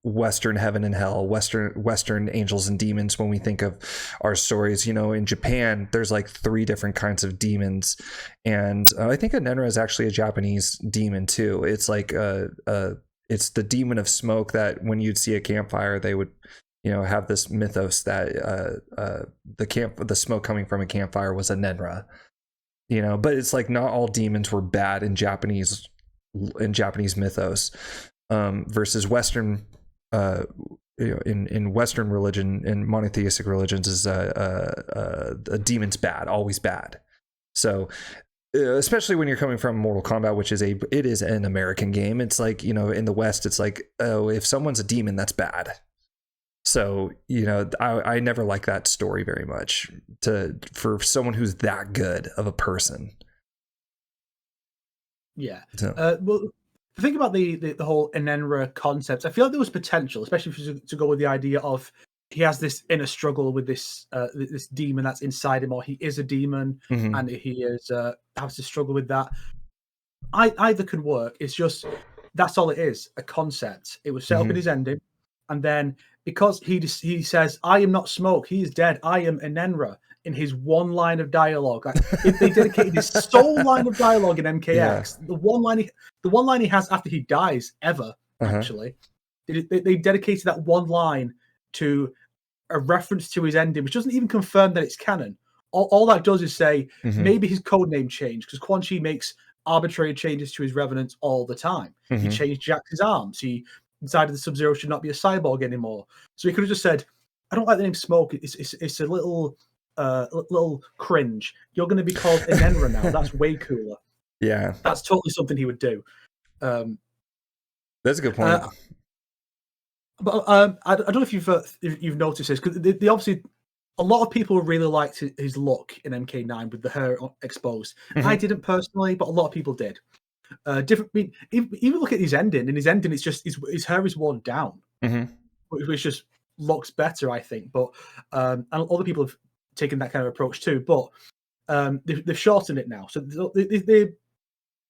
Western heaven and hell, Western angels and demons when we think of our stories. In Japan, there's like 3 different kinds of demons, and I think Anenra is actually a Japanese demon too. It's like it's the demon of smoke that when you'd see a campfire, they would have this mythos that the smoke coming from a campfire was Anenra. But it's like not all demons were bad in Japanese mythos, versus Western. In Western religion, in monotheistic religions, is a demon's bad, always bad. So especially when you're coming from Mortal Kombat, which is it is an American game. It's like, you know, in the West, it's like, oh, if someone's a demon, that's bad. So, you know, I never like that story very much for someone who's that good of a person. Yeah. So. Well, the thing about the whole Enenra concept, I feel like there was potential, especially to go with the idea of he has this inner struggle with this this demon that's inside him, or he is a demon, Mm-hmm. and he is has to struggle with that. Either could work. It's just that's all it is, a concept. It was set up in his ending, and then because he says, "I am not Smoke. He is dead. I am Enenra." In his one line of dialogue, like, if they dedicated his sole line of dialogue in MKX, the one line he has after he dies ever, actually, they dedicated that one line to a reference to his ending, which doesn't even confirm that it's canon. All that does is say maybe his code name changed, because Quan Chi makes arbitrary changes to his revenants all the time. He changed Jax's arms. He decided the Sub-Zero should not be a cyborg anymore. So he could have just said, "I don't like the name Smoke. It's a little cringe. You're going to be called Enenra now. That's way cooler." Yeah, that's totally something he would do. That's a good point. But I don't know if you've noticed this, because they obviously, a lot of people really liked his look in MK9 with the hair exposed. I didn't personally, but a lot of people did. Different. I mean, even look at his ending. In his ending, it's just his hair is worn down, which just looks better, I think. But and other people have taken that kind of approach too. But they've shortened it now, so they're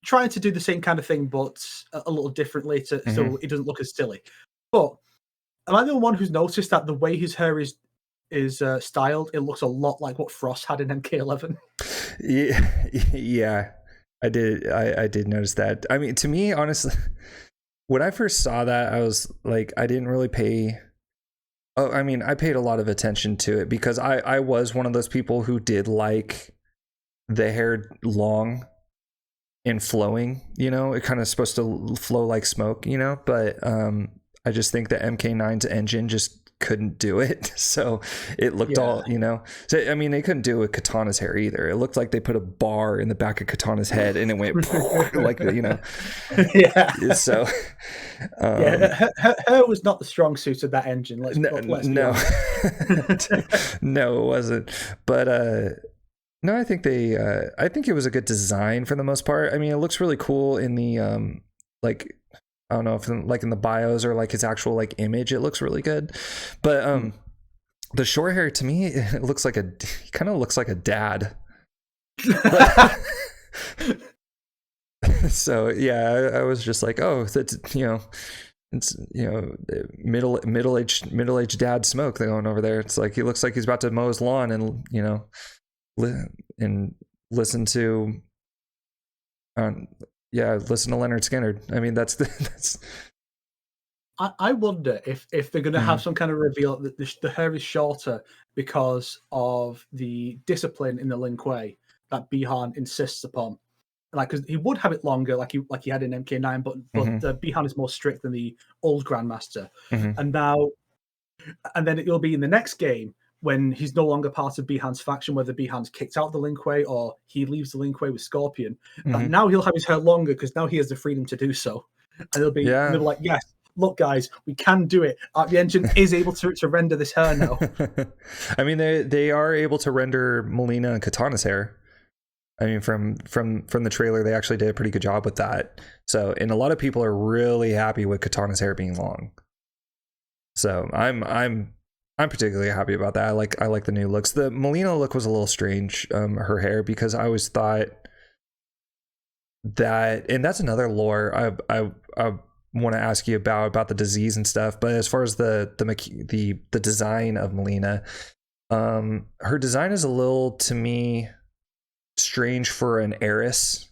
trying to do the same kind of thing, but a little differently, so it doesn't look as silly. But am I the only one who's noticed that the way his hair is styled, it looks a lot like what Frost had in MK11? Yeah, I did notice that. I mean, to me, honestly, when I first saw that, I was like, I didn't really pay. Oh, I mean, I paid a lot of attention to it because I was one of those people who did like the hair long and flowing. You know, it kind of supposed to flow like smoke. You know, but I just think that MK9's engine just couldn't do it, so it looked all, you know. So I mean, they couldn't do it with Katana's hair either. It looked like they put a bar in the back of Katana's head and it went like, you know. So her was not the strong suit of that engine. Let's be honest. No, it wasn't. But no, I think I think it was a good design for the most part. I mean, it looks really cool in the like, I don't know if like in the bios or like his actual like image, it looks really good. But the short hair, to me, it looks like he kind of looks like a dad. So yeah, I was just like, oh, that's, you know, it's, you know, middle-aged dad Smoke going over there. It's like he looks like he's about to mow his lawn and, you know, and listen to listen to Leonard Skinner. I mean, that's. I wonder if they're going to have some kind of reveal that the hair is shorter because of the discipline in the Lin Kuei that Bihan insists upon. Like, because he would have it longer, like he had in MK9, but Bihan is more strict than the old Grandmaster, and then it'll be in the next game when he's no longer part of Bihan's faction, whether Bihan's kicked out the Lin Kuei or he leaves the Lin Kuei with Scorpion. And now he'll have his hair longer because now he has the freedom to do so. And they'll be like, yes, look, guys, we can do it. The engine is able to render this hair now. I mean, they are able to render Molina and Katana's hair. I mean, from the trailer, they actually did a pretty good job with that. So, and a lot of people are really happy with Katana's hair being long. So I'm particularly happy about that. I like the new looks. The Molina look was a little strange, her hair, because I always thought that, and that's another lore I want to ask you about the disease and stuff. But as far as the design of Molina, her design is a little, to me, strange for an heiress.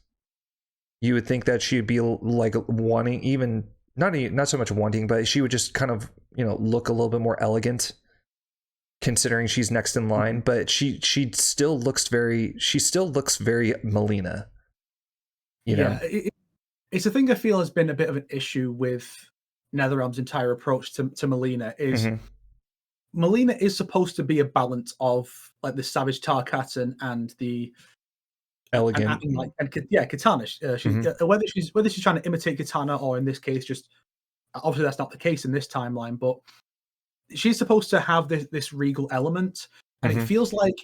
You would think that she'd be like wanting, even not so much wanting, but she would just kind of, you know, look a little bit more elegant considering she's next in line. But she still looks very Molina, you know. It's a thing I feel has been a bit of an issue with NetherRealm's entire approach to Molina is Molina is supposed to be a balance of like the savage Tarkatan and the and Elegant. acting like, and yeah, Katana. Whether she's trying to imitate Katana, or in this case, just obviously that's not the case in this timeline, but she's supposed to have this regal element, and it feels like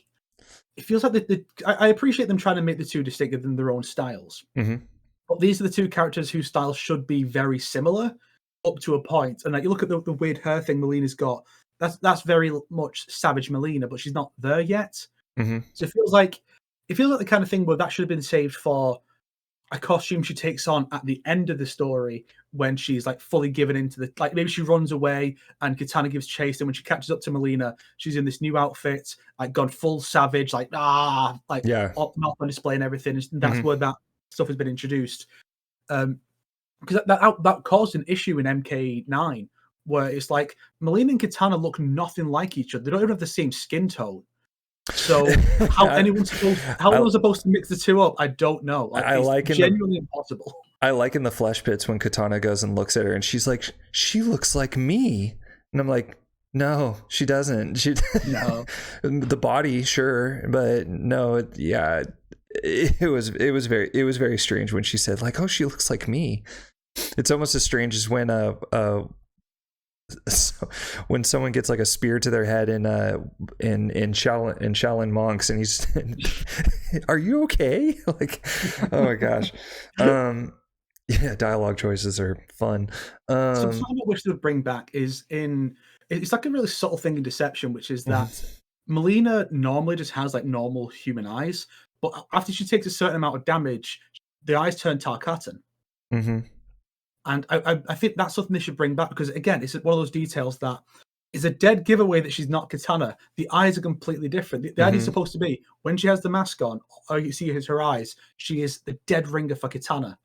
I appreciate them trying to make the two distinct in their own styles. But these are the two characters whose styles should be very similar up to a point. And like you look at the weird hair thing Melina's got, that's very much Savage Melina, but she's not there yet. So it feels like the kind of thing where that should have been saved for a costume she takes on at the end of the story, when she's like fully given into the, like maybe she runs away and Katana gives chase, and when she catches up to Melina, she's in this new outfit, like gone full savage, like mouth on display and everything. And that's where that stuff has been introduced. Because that caused an issue in MK9, where it's like Melina and Katana look nothing like each other. They don't even have the same skin tone. So how anyone's supposed to mix the two up, I don't know. It's genuinely impossible. I like in the flesh pits when Katana goes and looks at her and she's like, she looks like me. And I'm like, no, she doesn't. No. The body, sure, but no, it was very strange when she said like, oh, she looks like me. It's almost as strange as when when someone gets like a spear to their head in Shaolin monks, and he's are you okay? Like, oh my gosh. Dialogue choices are fun. Something I wish they would bring back it's like a really subtle thing in Deception, which is that Melina normally just has like normal human eyes, but after she takes a certain amount of damage, the eyes turn Tarkatan. And I think that's something they should bring back, because again, it's one of those details that is a dead giveaway that she's not Katana. The eyes are completely different. The idea is supposed to be when she has the mask on, or you see her eyes, she is the dead ringer for Katana.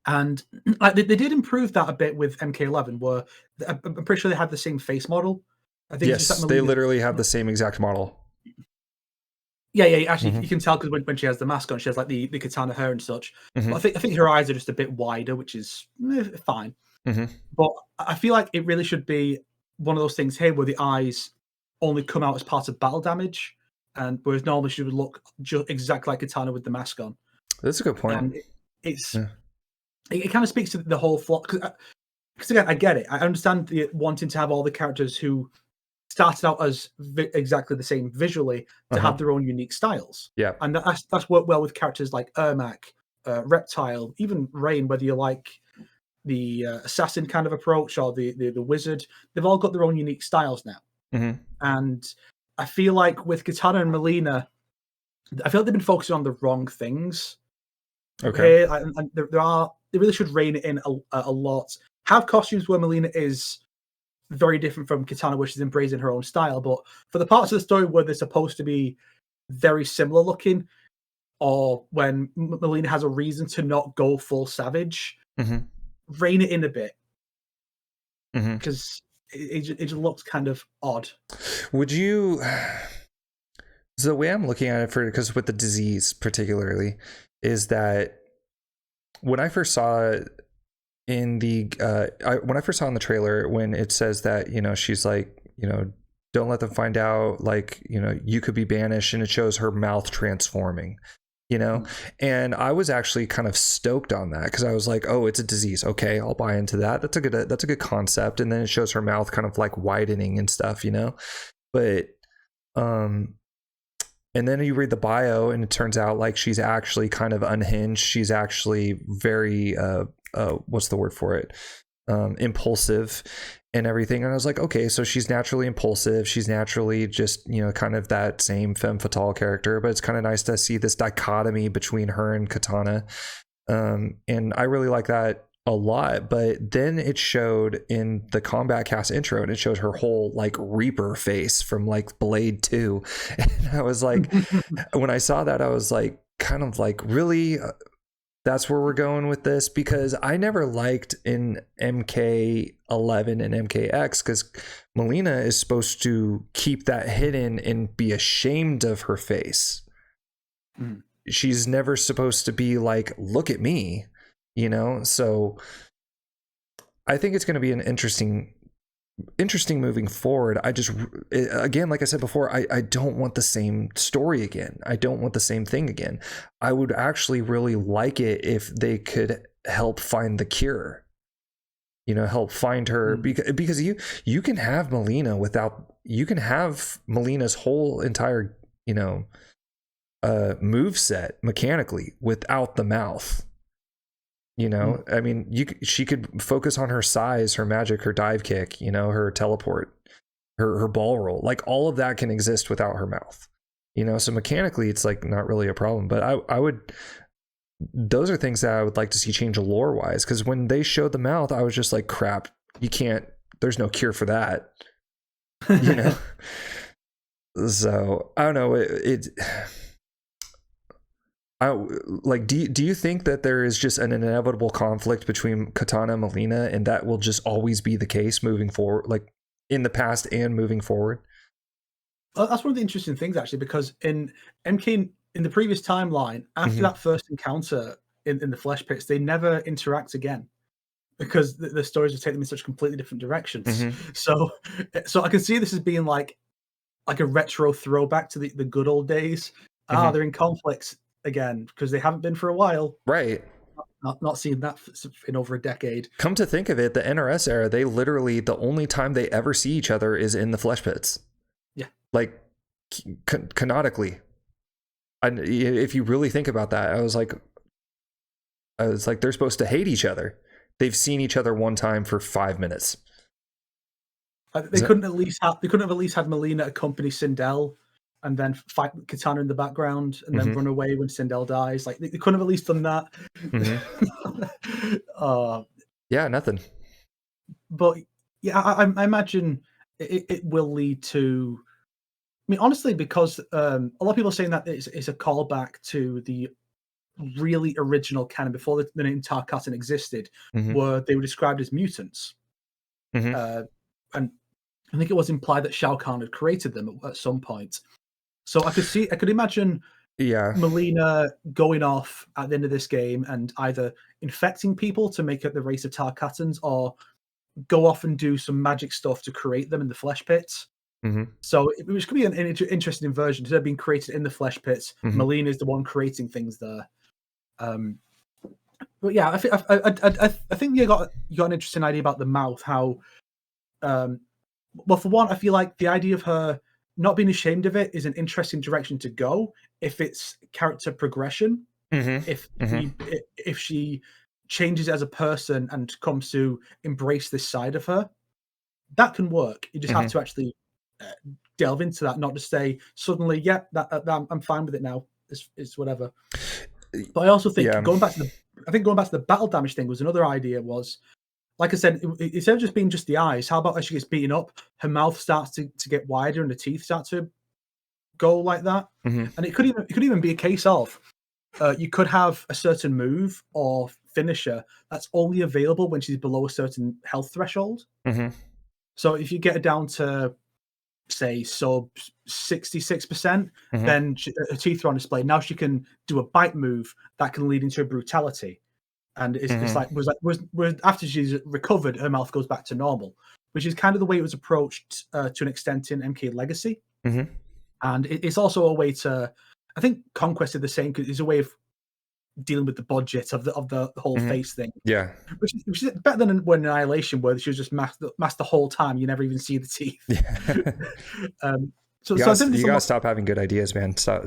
And like they did improve that a bit with MK11, where I'm pretty sure they had the same face model. I think yes, they literally have the same exact model. Yeah. Actually, you can tell because when she has the mask on, she has like the katana hair and such. But I think her eyes are just a bit wider, which is fine. But I feel like it really should be one of those things here where the eyes only come out as part of battle damage, and whereas normally she would look exactly like Katana with the mask on. That's a good point. And it kind of speaks to the whole flaw. Because again, I get it. I understand wanting to have all the characters who started out as exactly the same visually to have their own unique styles. Yeah. And that's worked well with characters like Ermac, Reptile, even Rain, whether you like the assassin kind of approach or the wizard. They've all got their own unique styles now. And I feel like with Katana and Melina, I feel like they've been focusing on the wrong things. Okay. And they really should rein it in a lot. Have costumes where Melina is very different from Katana, which is embracing her own style. But for the parts of the story where they're supposed to be very similar looking, or when Melina has a reason to not go full savage, rein it in a bit. Because it just looks kind of odd. Would you... So the way I'm looking at it, because with the disease particularly, is that when I first saw in the trailer, when it says that, you know, she's like, you know, don't let them find out, like, you know, you could be banished, and it shows her mouth transforming, you know, and I was actually kind of stoked on that, because I was like, oh, it's a disease, okay, I'll buy into that. That's a good concept. And then it shows her mouth kind of like widening and stuff, you know, but and then you read the bio, and it turns out like she's actually kind of unhinged. She's actually very what's the word for it? Impulsive and everything. And I was like, okay, so she's naturally impulsive. She's naturally just, you know, kind of that same femme fatale character, but it's kind of nice to see this dichotomy between her and Katana. And I really like that a lot. But then it showed in the Combat Cast intro, and it showed her whole like Reaper face from like Blade 2. And I was like, when I saw that, I was like, kind of like, really? That's where we're going with this? Because I never liked in MK11 and MKX, because Melina is supposed to keep that hidden and be ashamed of her face. She's never supposed to be like, look at me, you know? So I think it's going to be an interesting interesting moving forward. I just, again, like I said before, I don't want the same story again. I don't want the same thing again. I would actually really like it if they could help find the cure. You know, help find her, because you can have Molina without, you can have Molina's whole entire, you know, move set mechanically without the mouth. You know, I mean, she could focus on her size, her magic, her dive kick, you know, her teleport, her ball roll. Like all of that can exist without her mouth. You know, so mechanically it's like not really a problem. But I would, those are things that I would like to see change lore wise, because when they showed the mouth, I was just like, crap, you can't, there's no cure for that. You know? So I don't know. Do you think that there is just an inevitable conflict between Katana and Molina, and that will just always be the case moving forward, like in the past and moving forward? That's one of the interesting things, actually, because in MK, in the previous timeline, after that first encounter in the flesh pits, they never interact again because the stories will take them in such completely different directions. So I can see this as being like a retro throwback to the good old days. They're in conflicts again because they haven't been for a while. Right. Not seen that in over a decade. Come to think of it, the NRS era, they literally, the only time they ever see each other is in the flesh pits. Yeah. Like canonically. And if you really think about that, I was like, they're supposed to hate each other. They've seen each other one time for 5 minutes. They couldn't have at least had Molina accompany Sindel and then fight Katana in the background and then run away when Sindel dies. Like they couldn't have at least done that. Yeah, nothing. But yeah, I imagine it will lead to. I mean, honestly, because a lot of people are saying that it's a callback to the really original canon before the name Tarkat existed, where they were described as mutants. And I think it was implied that Shao Kahn had created them at some point. So I could imagine Molina going off at the end of this game and either infecting people to make up the race of Tarkatans, or go off and do some magic stuff to create them in the flesh pits. So which could be an interesting version. Instead of being created in the flesh pits, Molina is the one creating things there. But yeah, I think you got an interesting idea about the mouth. How, well, for one, I feel like the idea of her not being ashamed of it is an interesting direction to go if it's character progression. If she changes as a person and comes to embrace this side of her, that can work. You just have to actually delve into that, not just say suddenly, yeah, that I'm fine with it now. It's whatever. But I also think going back to the battle damage thing was another idea. Was, like I said, instead of just being just the eyes, how about as she gets beaten up, her mouth starts to get wider and the teeth start to go like that? And it could even be a case of you could have a certain move or finisher that's only available when she's below a certain health threshold. So if you get her down to, say, sub 66%, then her teeth are on display. Now she can do a bite move that can lead into a brutality. And it's like after she's recovered, her mouth goes back to normal, which is kind of the way it was approached to an extent in MK Legacy. And it's also a way to, I think Conquest did the same, because it's a way of dealing with the budget of the whole face thing. Yeah, which is better than when Annihilation, where she was just masked the whole time. You never even see the teeth. So you gotta stop having good ideas, man. Stop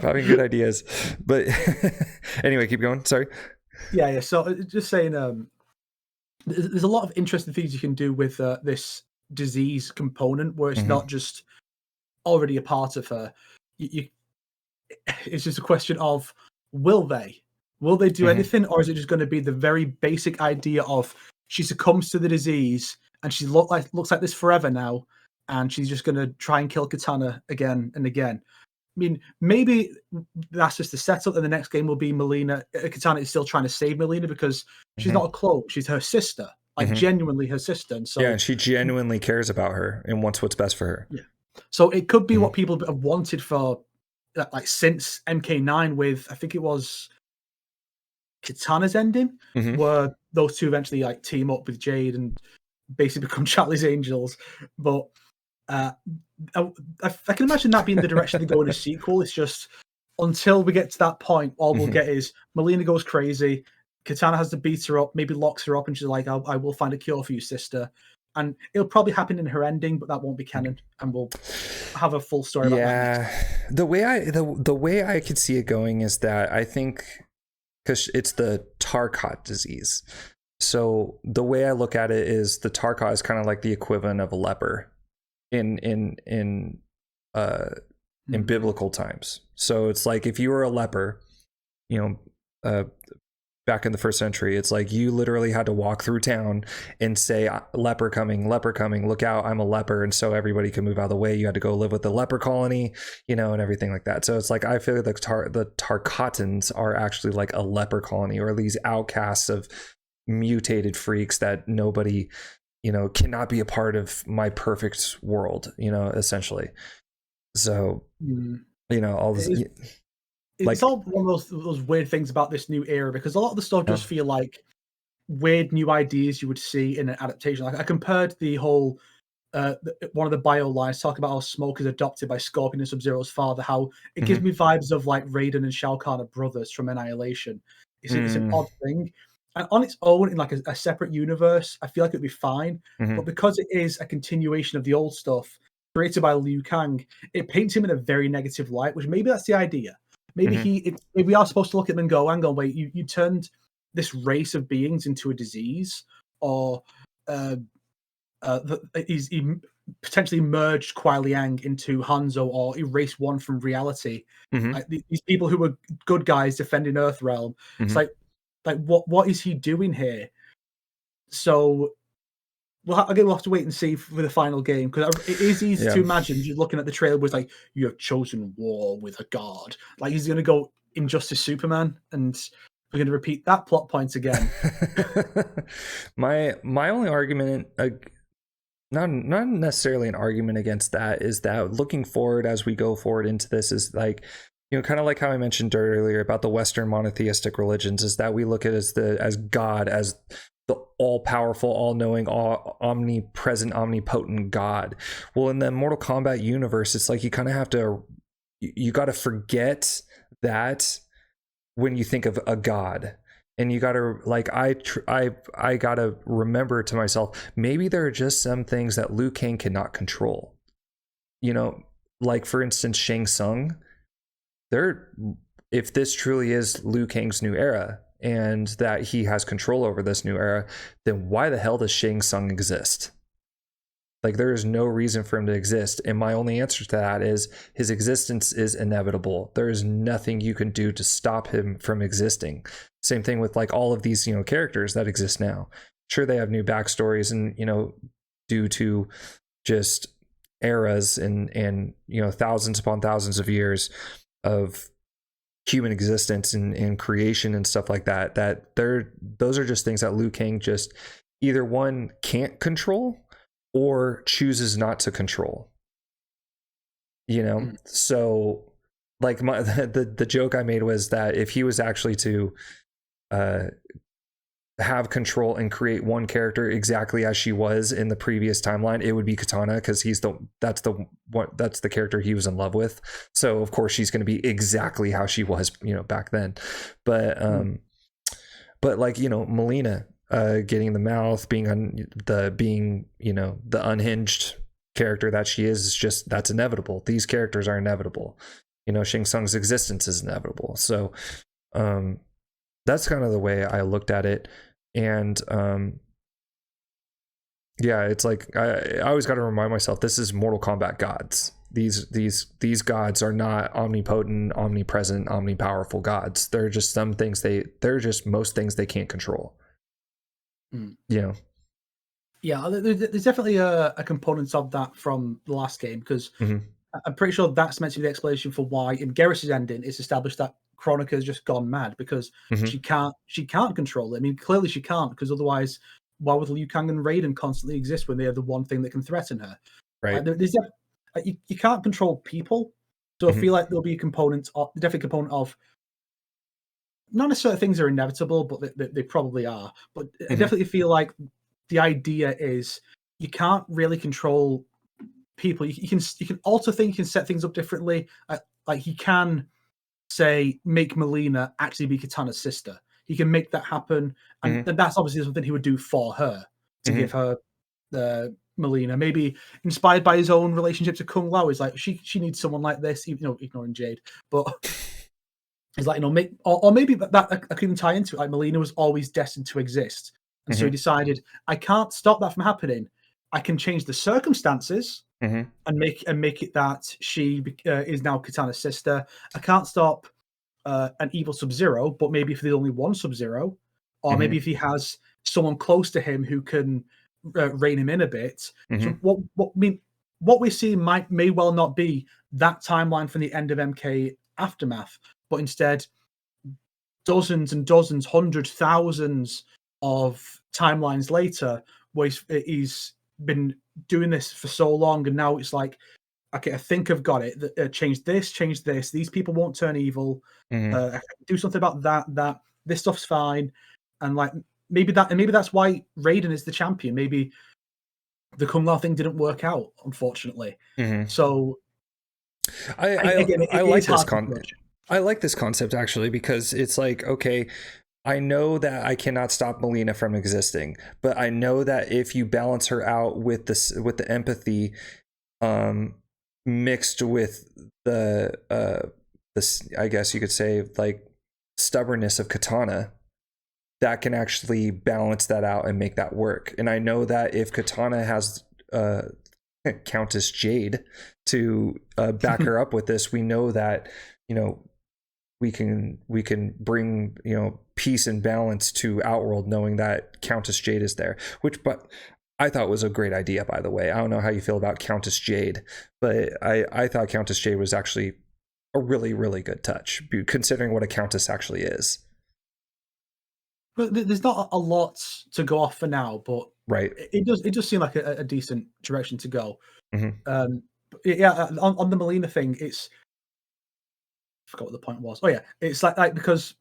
having good ideas. But anyway, keep going. Sorry. Yeah. So just saying, there's a lot of interesting things you can do with this disease component, where it's not just already a part of her. It's just a question of will they do anything, or is it just going to be the very basic idea of she succumbs to the disease and she looks like this forever now, and she's just going to try and kill Katana again and again. I mean, maybe that's just the setup, and the next game will be Katana is still trying to save Molina because she's not a clone; she's her sister, like genuinely her sister. And so and she genuinely cares about her and wants what's best for her. Yeah. So it could be what people have wanted for, like, since MK9 with, I think it was Katana's ending, Mm-hmm. where those two eventually like team up with Jade and basically become Charlie's Angels. But I can imagine that being the direction they go in a sequel. It's just until we get to that point, all we'll get is Molina goes crazy. Katana has to beat her up, maybe locks her up, and she's like, I will find a cure for you, sister. And it'll probably happen in her ending, but that won't be canon, and we'll have a full story about that next. The way I could see it going is that I think because it's the Tarkat disease. So the way I look at it is the Tarkat is kind of like the equivalent of a leper in biblical times. So it's like if you were a leper, back in the first century, it's like you literally had to walk through town and say, leper coming, look out, I'm a leper. And so everybody could move out of the way. You had to go live with the leper colony, and everything like that. So it's like, I feel like the Tarkatans are actually like a leper colony, or these outcasts of mutated freaks that nobody, cannot be a part of my perfect world, essentially. So, all this... It's all one of those weird things about this new era, because a lot of the stuff does feel like weird new ideas you would see in an adaptation. Like I compared the whole one of the bio lines talking about how Smoke is adopted by Scorpion and Sub-Zero's father, how it gives me vibes of like Raiden and Shao Kahn are brothers from Annihilation. It's an odd thing. And on its own, in like a separate universe, I feel like it'd be fine. But because it is a continuation of the old stuff created by Liu Kang, it paints him in a very negative light, which maybe that's the idea. Maybe maybe we are supposed to look at him and go, hang on, wait, you turned this race of beings into a disease, or he potentially merged Kuai Liang into Hanzo, or erased one from reality. Like these people who were good guys defending Earthrealm. It's like what is he doing here? So we'll have to wait and see for the final game, because it is easy to imagine you looking at the trailer was like, you have chosen war with a god. Like he's going to go Injustice Superman, and we're going to repeat that plot point again. My only argument, not necessarily an argument against that, is that looking forward as we go forward into this is like, kind of like how I mentioned earlier about the Western monotheistic religions, is that we look at it as God, as the all-powerful, all-knowing, omnipresent, omnipotent God. Well, in the Mortal Kombat universe, it's like you kind of have to, you got to forget that when you think of a God. And you got to, like, I got to remember to myself, maybe there are just some things that Liu Kang cannot control. Like, for instance, Shang Tsung. If this truly is Liu Kang's new era, and that he has control over this new era, then why the hell does Shang Tsung exist? Like, there is no reason for him to exist. And my only answer to that is his existence is inevitable. There is nothing you can do to stop him from existing. Same thing with like all of these, characters that exist now. Sure, they have new backstories, and, due to just eras and thousands upon thousands of years of human existence and creation and stuff like that, those are just things that Liu Kang just either one can't control or chooses not to control. So like the joke I made was that if he was actually to have control and create one character exactly as she was in the previous timeline, it would be Katana, because that's the character he was in love with. So of course she's going to be exactly how she was, back then. But like, Molina getting the mouth, being the unhinged character that she is just, that's inevitable. These characters are inevitable. Shang Tsung's existence is inevitable. So that's kind of the way I looked at it. And it's like I always got to remind myself, this is Mortal Kombat gods. These gods are not omnipotent, omnipresent, omnipowerful gods. They're just some things they're just most things they can't control. Yeah, there's definitely a component of that from the last game, because I'm pretty sure that's meant to be the explanation for why in Garrus's ending it's established that Chronica's just gone mad, because she can't control it. I mean, clearly she can't, because otherwise why would Liu Kang and Raiden constantly exist when they are the one thing that can threaten her? Right. You can't control people, so I feel like there'll be definitely a component of not necessarily things are inevitable, but they probably are. But I definitely feel like the idea is you can't really control people. You can alter things, you can set things up differently. Like you can say make Molina actually be Katana's sister. He can make that happen, and that's obviously something he would do for her to give her Molina. Maybe inspired by his own relationship to Kung Lao, is like she needs someone like this, even ignoring Jade, but. It's like, make or maybe that I can tie into it. Like Molina was always destined to exist, and so he decided I can't stop that from happening. I can change the circumstances and make it that she is now Katana's sister. I can't stop an evil Sub-Zero, but maybe if there's only one Sub-Zero, or maybe if he has someone close to him who can rein him in a bit. So what we see may well not be that timeline from the end of MK Aftermath, but instead dozens and dozens, hundreds, thousands of timelines later, where he's been doing this for so long, and now it's like, okay, I think I've got it. Change this. These people won't turn evil. I can do something about that. This stuff's fine, and like maybe that's why Raiden is the champion. Maybe the Kung Lao thing didn't work out, unfortunately. So I like this concept. I like this concept actually, because it's like, okay, I know that I cannot stop Molina from existing, but I know that if you balance her out with the empathy, mixed with the I guess you could say like stubbornness of Katana, that can actually balance that out and make that work. And I know that if Katana has Countess Jade to back her up with this, we know that we can bring peace and balance to Outworld, knowing that Countess Jade is there, but I thought was a great idea, by the way. I don't know how you feel about Countess Jade, but I thought Countess Jade was actually a really, really good touch, considering what a countess actually is. But there's not a lot to go off for now, but right, it does seem like a decent direction to go. On the Molina thing, I forgot what the point was. Oh yeah, it's like because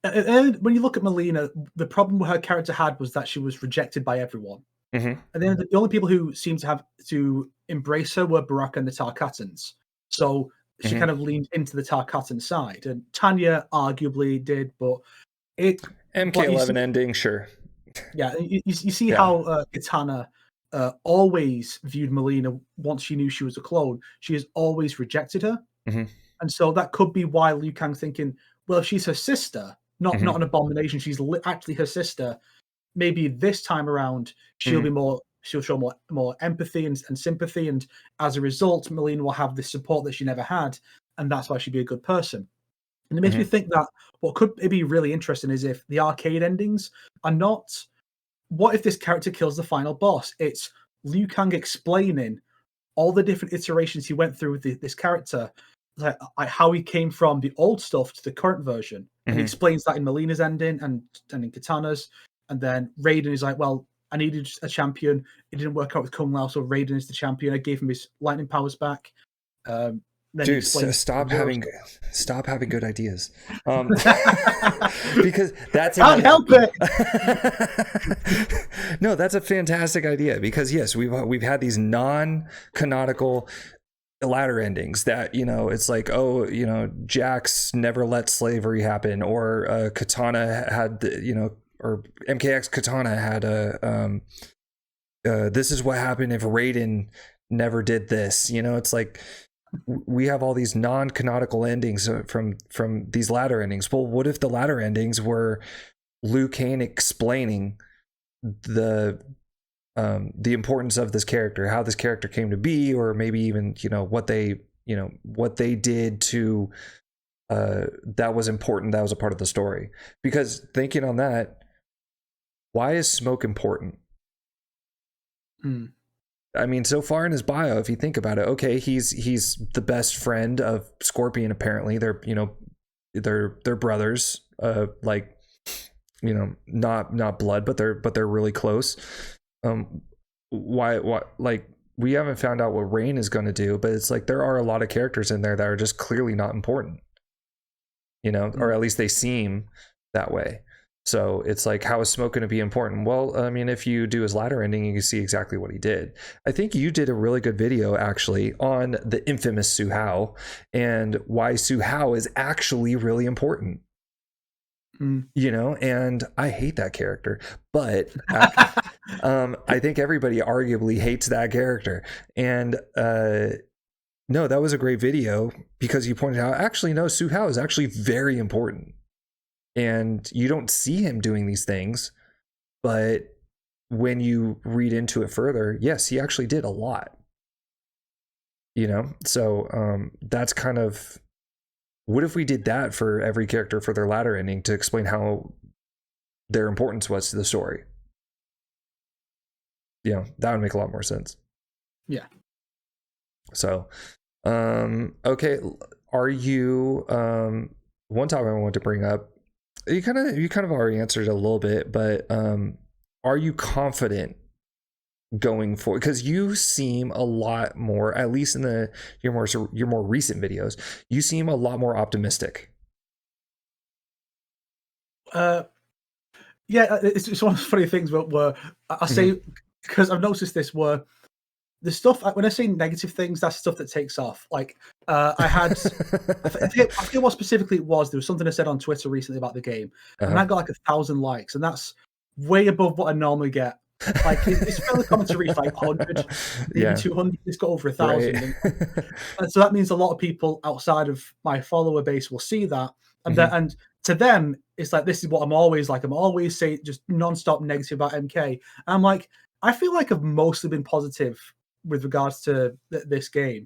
when you look at Molina, the problem her character had was that she was rejected by everyone. And then the only people who seemed to have to embrace her were Baraka and the Tarkatans. So she kind of leaned into the Tarkatan side, and Tanya arguably did, but MK11 ending, sure. Yeah, you see how Katana always viewed Molina once she knew she was a clone. She has always rejected her. And so that could be why Liu Kang thinking, well, if she's her sister, not an abomination, she's actually her sister. Maybe this time around she'll show more empathy and sympathy, and as a result, Molina will have this support that she never had, and that's why she'd be a good person. And it makes me think that what could be really interesting is if the arcade endings are not, what if this character kills the final boss? It's Liu Kang explaining all the different iterations he went through with this character, like how he came from the old stuff to the current version. And he explains that in Molina's ending and in Katana's. And then Raiden is like, well, I needed a champion. It didn't work out with Kung Lao, so Raiden is the champion. I gave him his lightning powers back. Dude, stop having good ideas. Because that's can't help it. No, that's a fantastic idea, because yes, we've had these non-canonical ladder endings that it's like, Jax never let slavery happen, or Katana had or MKX Katana had a this is what happened if Raiden never did this. It's like we have all these non-canonical endings from these ladder endings. Well, what if the ladder endings were Liu Kang explaining the importance of this character, how this character came to be, or maybe even what they did to that was important, that was a part of the story. Because thinking on that, why is Smoke important? I mean, so far in his bio, if you think about it, okay, he's the best friend of Scorpion. Apparently, they're brothers. Not blood, but they're really close. Why like we haven't found out what Rain is going to do, but it's like there are a lot of characters in there that are just clearly not important. you know, or at least they seem that way. So it's like, how is Smoke going to be important? Well, I mean, if you do his ladder ending, you can see exactly what he did. I think you did a really good video actually on the infamous Su Hao and why Su Hao is actually really important. You know, and I hate that character, but I think everybody arguably hates that character. And no, that was a great video because you pointed out, actually, no, Su Hao is actually very important. And you don't see him doing these things, but when you read into it further, yes, he actually did a lot. You know, so that's kind of, what if we did that for every character for their ladder ending to explain how their importance was to the story? You know, that would make a lot more sense. Yeah. So, okay, are you one topic I wanted to bring up? You kind of already answered it a little bit, but are you confident going forward? Because you seem a lot more, at least in your more recent videos, you seem a lot more optimistic. Yeah, it's one of the funny things where I say, because I've noticed this, where the stuff, when I say negative things, that's stuff that takes off. Like I had, I forget what specifically it was. There was something I said on Twitter recently about the game, and that got like 1,000 likes, and that's way above what I normally get. Like it's fairly common to reach like 100, maybe 200. It's got over 1,000, right. And so that means a lot of people outside of my follower base will see that, and and to them, it's like, this is what I'm always like. I'm always saying just non-stop negative about MK. And I'm like, I feel like I've mostly been positive with regards to this game.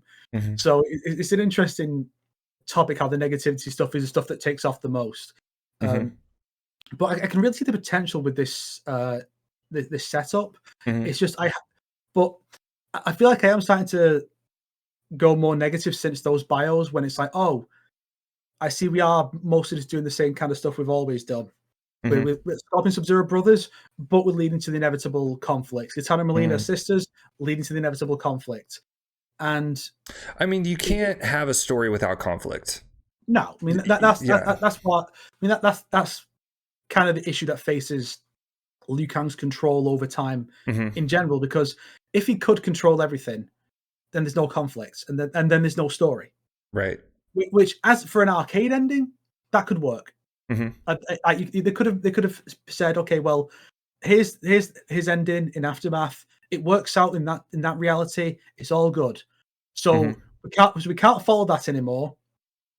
So it's an interesting topic, how the negativity stuff is the stuff that takes off the most. But I can really see the potential with this this setup. It's just but I feel like I am starting to go more negative since those bios, when it's like, oh, I see we are mostly just doing the same kind of stuff we've always done. We're stopping Sub-Zero brothers, but we're leading to the inevitable conflicts. Katana and Molina sisters, leading to the inevitable conflict. And I mean, you can't have a story without conflict. No, I mean that's what I mean. That's kind of the issue that faces Liu Kang's control over time in general. Because if he could control everything, then there's no conflicts, and then there's no story. Right. Which, as for an arcade ending, that could work. They could have said, okay, well, here's his ending in Aftermath. It works out in that reality. It's all good. So we can't follow that anymore.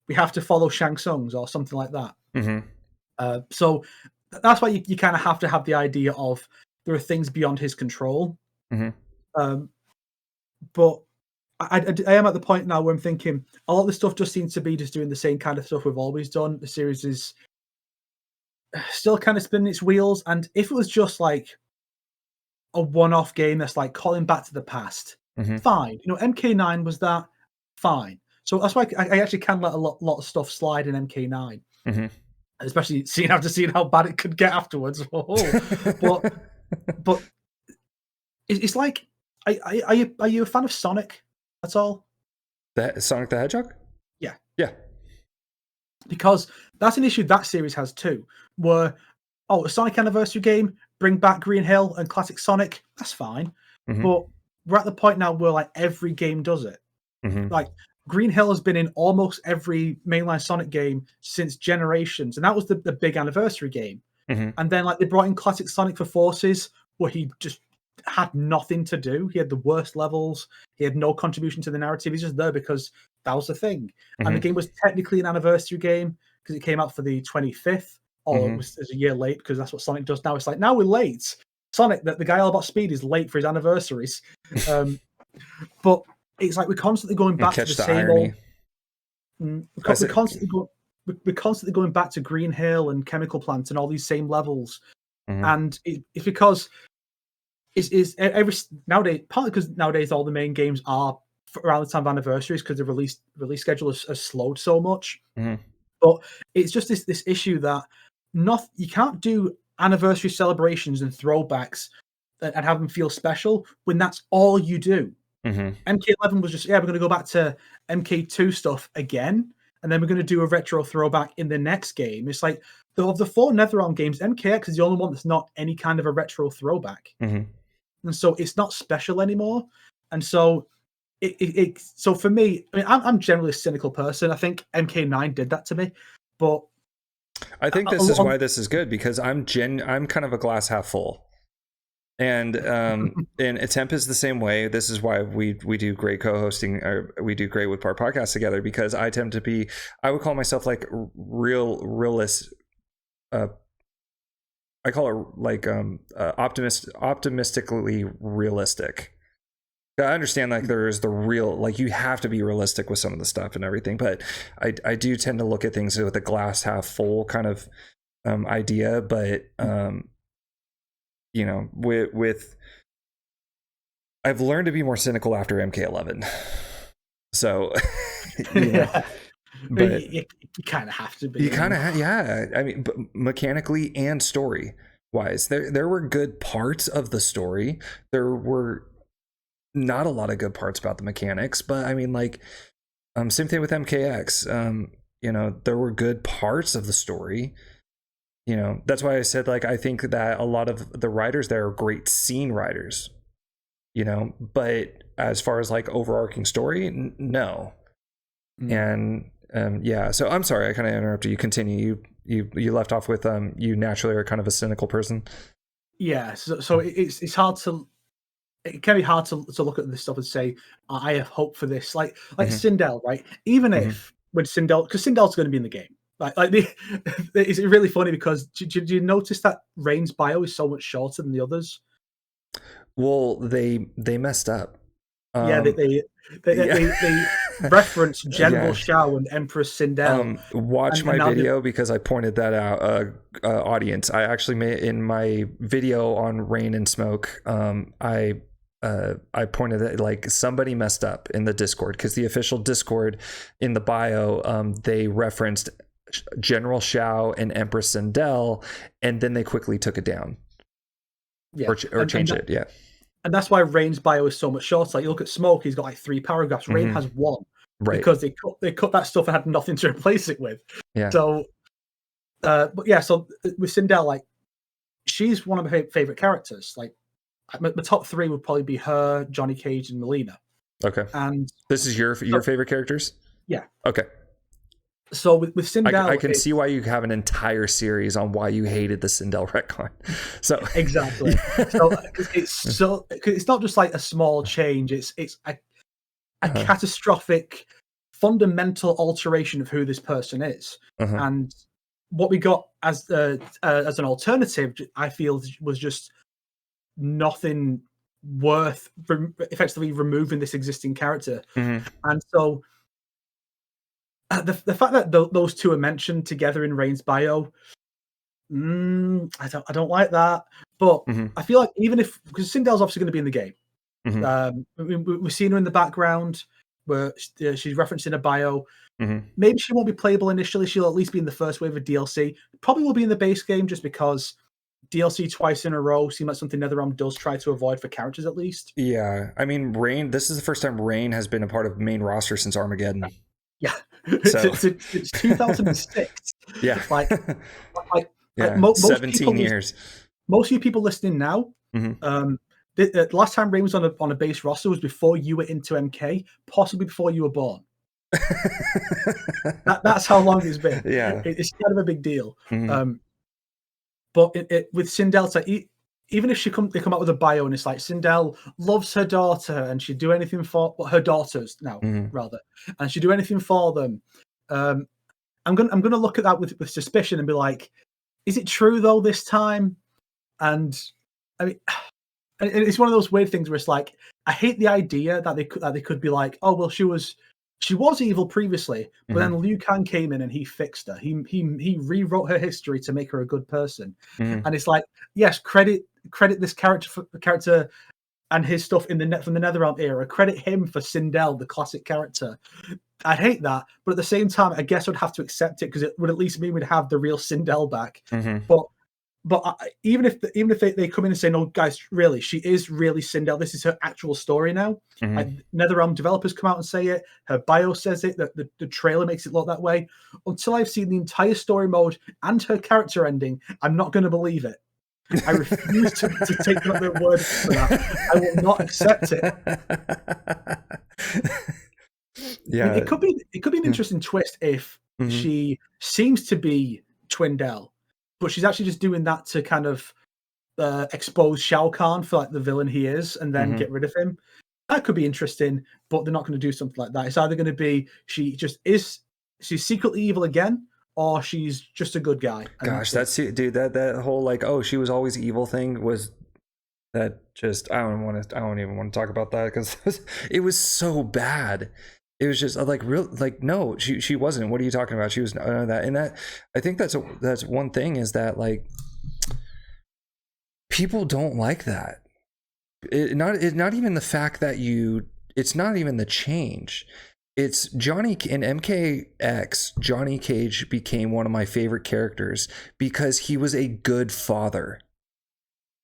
We have to follow Shang Tsung's or something like that. So that's why you kind of have to have the idea of there are things beyond his control. But I am at the point now where I'm thinking a lot of the stuff just seems to be just doing the same kind of stuff we've always done. The series is still kind of spinning its wheels, and if it was just like a one-off game that's like calling back to the past, fine. You know, MK9 was that, fine. So that's why I actually can let a lot of stuff slide in MK9, especially seeing how bad it could get afterwards. But it's like, are you a fan of Sonic at all? That Sonic the Hedgehog? Yeah. Because that's an issue that series has too, where, a Sonic Anniversary game, bring back Green Hill and classic Sonic, that's fine. But we're at the point now where like every game does it. Like Green Hill has been in almost every mainline Sonic game since Generations, and that was the big anniversary game. And then like they brought in classic Sonic for Forces, where he just had nothing to do. He had the worst levels. He had no contribution to the narrative. He's just there because that was the thing. And the game was technically an anniversary game because it came out for the 25th, or it was a year late, because that's what Sonic does now. It's like, now we're late. Sonic, the guy all about speed, is late for his anniversaries. But it's like we're constantly going back to the same irony. We're constantly going back to Green Hill and Chemical Plant and all these same levels. And it's because is every nowadays, partly because nowadays all the main games are around the time of anniversaries because the release schedule has slowed so much. But it's just this issue that you can't do anniversary celebrations and throwbacks and have them feel special when that's all you do. MK11 was just, we're going to go back to MK2 stuff again, and then we're going to do a retro throwback in the next game. It's like, of the 4 NetherRealm games, MKX is the only one that's not any kind of a retro throwback. Mm-hmm. And so it's not special anymore. And so so for me, I mean, I'm generally a cynical person. I think MK9 did that to me, but I think this is why this is good, because I'm kind of a glass half full. And Temp is the same way. This is why we do great co-hosting, or we do great with our podcast together, because I tend to be, I would call myself like realist. I call it like optimistically realistic. I understand like there's the real, like you have to be realistic with some of the stuff and everything, but I do tend to look at things with a glass half full kind of idea. But you know, with I've learned to be more cynical after MK11. So you know, but you kind of have to be. You kind of yeah. I mean, but mechanically and story wise, there were good parts of the story. There were not a lot of good parts about the mechanics, but I mean, like, same thing with MKX. You know, there were good parts of the story. You know, that's why I said, like, I think that a lot of the writers there are great scene writers. You know, but as far as like overarching story, no. And yeah, so I'm sorry, I kind of interrupted you. Continue. You left off with you naturally are kind of a cynical person. Yeah, so it's hard to. It can be hard to look at this stuff and say, I have hope for this. Like Sindel, right? Even if when Sindel, because Sindel's going to be in the game. It's really funny because did you notice that Rain's bio is so much shorter than the others? Well, they messed up. Yeah, they reference General Shao and Empress Sindel. Watch my video because I pointed that out, audience. I actually made in my video on Rain and Smoke. I pointed that like somebody messed up in the Discord, because the official Discord in the bio, they referenced General Shao and Empress Sindel, and then they quickly took it down. Yeah, or changed it. Yeah. And that's why Rain's bio is so much shorter. Like you look at Smoke, he's got like 3 paragraphs. Rain has 1, right? Because they cut that stuff and had nothing to replace it with. Yeah. So, but yeah. So with Sindel, like she's one of my favorite characters. Like my top 3 would probably be her, Johnny Cage, and Molina. Okay. And this is your favorite characters? Yeah. Okay. So with Sindel, I can see why you have an entire series on why you hated the Sindel retcon. So exactly. So it's not just like a small change. It's a catastrophic, fundamental alteration of who this person is. And what we got as an alternative, I feel, was just nothing worth effectively removing this existing character. And so the fact that those 2 are mentioned together in Rain's bio, I don't like that. But I feel like even if, because Sindel's obviously going to be in the game, we've seen her in the background where she's referencing a bio. Maybe she won't be playable initially. She'll at least be in the first wave of DLC. Probably will be in the base game, just because DLC twice in a row seems like something NetherRealm does try to avoid for characters, at least. Yeah, I mean, Rain. This is the first time Rain has been a part of main roster since Armageddon. Yeah, so. it's 2006. Yeah, like 17 years. Most of you people listening now, the last time Rain was on a base roster was before you were into MK, possibly before you were born. That's how long it's been. Yeah, it's kind of a big deal. But with Sindel, it's like, even if they come out with a bio and it's like Sindel loves her daughter and she'd do anything for her daughters now, rather, and she'd do anything for them. I'm gonna look at that with suspicion and be like, is it true though this time? And I mean, it's one of those weird things where it's like, I hate the idea that they could be like, oh well, she was evil previously, but then Liu Kang came in and he fixed her. He rewrote her history to make her a good person. And it's like, yes, credit this character and his stuff from the NetherRealm era. Credit him for Sindel, the classic character. I hate that, but at the same time, I guess I'd have to accept it because it would at least mean we'd have the real Sindel back. But But even if they come in and say, no, guys, really, she is really Sindel. This is her actual story now. Mm-hmm. NetherRealm developers come out and say it. Her bio says it. That the trailer makes it look that way. Until I've seen the entire story mode and her character ending, I'm not going to believe it. I refuse to take their word for that. I will not accept it. Yeah, I mean, it could be an interesting twist if she seems to be Twindell, but she's actually just doing that to kind of expose Shao Kahn for like the villain he is, and then get rid of him. That could be interesting, but they're not going to do something like that. It's either going to be she's secretly evil again, or she's just a good guy. Gosh, that whole like, oh, she was always evil thing was that just I don't even want to talk about that because it was so bad. It was just like real, like, no, she wasn't. What are you talking about? She was none of that. And that, I think that's one thing is that like people don't like that. It's not even the fact that it's not even the change. It's Johnny in MKX. Johnny Cage became one of my favorite characters because he was a good father,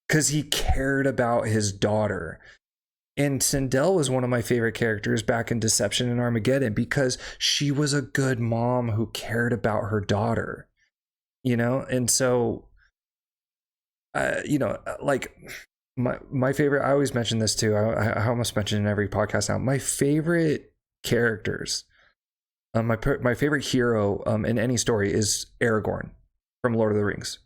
because he cared about his daughter. And Sindel was one of my favorite characters back in Deception and Armageddon because she was a good mom who cared about her daughter, you know? And so, you know, like my favorite, I always mention this too. I almost mention it in every podcast now. My favorite characters, my favorite hero in any story is Aragorn from Lord of the Rings.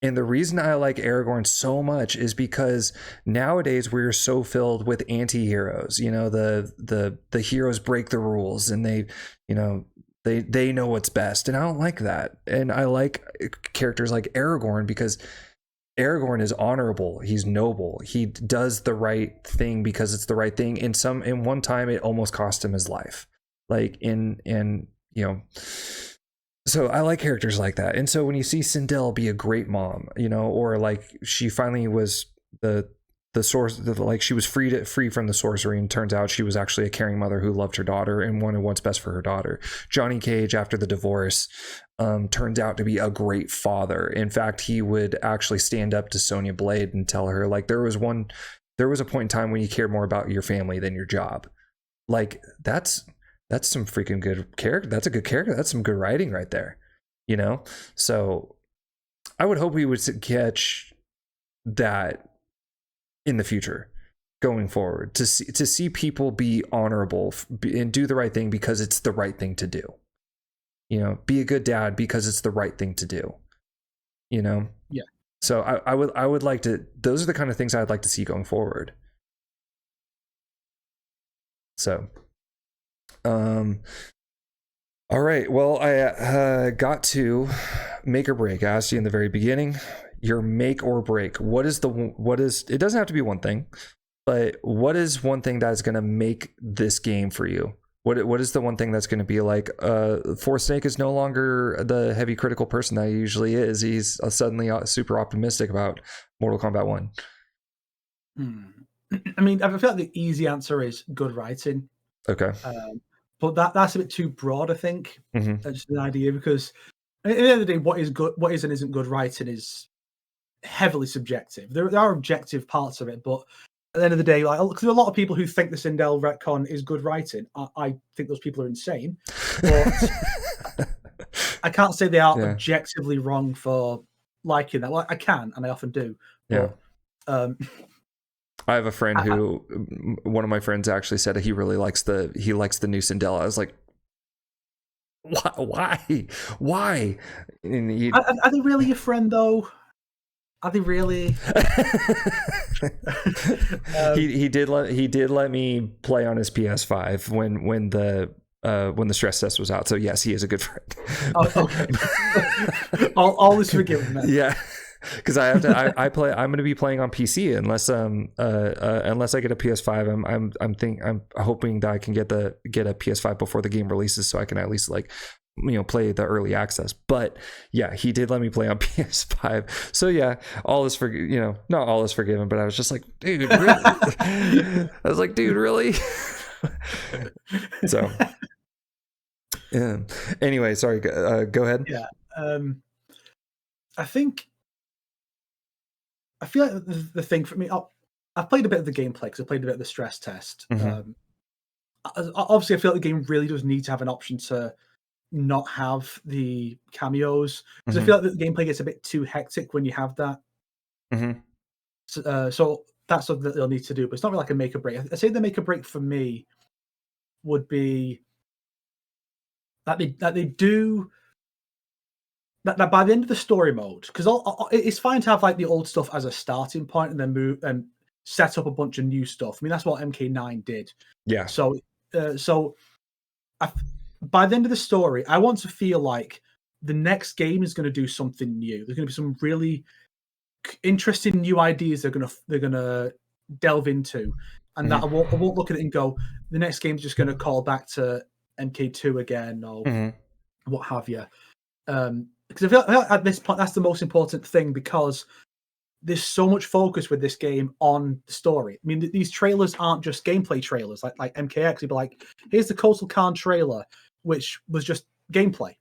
And the reason I like Aragorn so much is because nowadays we're so filled with anti-heroes. You know, the heroes break the rules and they know what's best. And I don't like that. And I like characters like Aragorn because Aragorn is honorable. He's noble. He does the right thing because it's the right thing. In one time it almost cost him his life. Like you know, so I like characters like that. And so when you see Sindel be a great mom, you know, or like she finally was the source, like she was free from the sorcery, and turns out she was actually a caring mother who loved her daughter and wanted what's best for her daughter. Johnny Cage, after the divorce, turned out to be a great father. In fact, he would actually stand up to Sonya Blade and tell her, like, there was a point in time when you cared more about your family than your job. Like, that's some freaking good character. That's a good character. That's some good writing right there, you know? So I would hope we would catch that in the future going forward, to see people be honorable and do the right thing because it's the right thing to do. You know, be a good dad because it's the right thing to do, you know? Yeah. So I would like to, those are the kind of things I'd like to see going forward. So, all right. Well, I got to make or break. I asked you in the very beginning, your make or break. It doesn't have to be one thing, but what is one thing that is going to make this game for you? What is the one thing that's going to be like, Force Snake is no longer the heavy critical person that he usually is. He's suddenly super optimistic about Mortal Kombat 1. I mean, I feel like the easy answer is good writing. Okay. But that's a bit too broad, I think. That's just an idea, because at the end of the day, what is good, what is and isn't good writing is heavily subjective. There are objective parts of it, but at the end of the day, like, there are a lot of people who think the Sindel retcon is good writing. I think those people are insane, but I can't say they are objectively wrong for liking that. Well, I can, and I often do. But, I have a friend who, one of my friends actually said he really likes the new Sindel. I was like, why? And are they really your friend though? Are they really? He did let me play on his PS5 when the stress test was out. So yes, he is a good friend. Oh, okay. all is forgiven then. Yeah. Because I have to, I'm going to be playing on PC unless I get a PS5. I'm hoping that I can get a PS5 before the game releases, so I can at least, like, you know, play the early access. But yeah, he did let me play on PS5. So yeah, all is not all is forgiven. But I was just like, dude, really? I was like, dude, really? So yeah. Anyway, sorry. Go ahead. Yeah. I think I feel like the thing for me, I've played a bit of the gameplay because I played a bit of the stress test. Obviously, I feel like the game really does need to have an option to not have the cameos, because I feel like the gameplay gets a bit too hectic when you have that. So that's something that they'll need to do, but it's not really like a make or break. I say the make or break for me would be that they do that by the end of the story mode, because it's fine to have like the old stuff as a starting point and then move and set up a bunch of new stuff. I mean, that's what MK9 did. Yeah. So by the end of the story, I want to feel like the next game is going to do something new. There's going to be some really interesting new ideas they're gonna delve into, and that I won't look at it and go, the next game's just going to call back to MK2 again or what have you. Because I feel like at this point that's the most important thing, because there's so much focus with this game on the story. I mean, these trailers aren't just gameplay trailers like MKX. You'd be like, here's the Kotal Khan trailer, which was just gameplay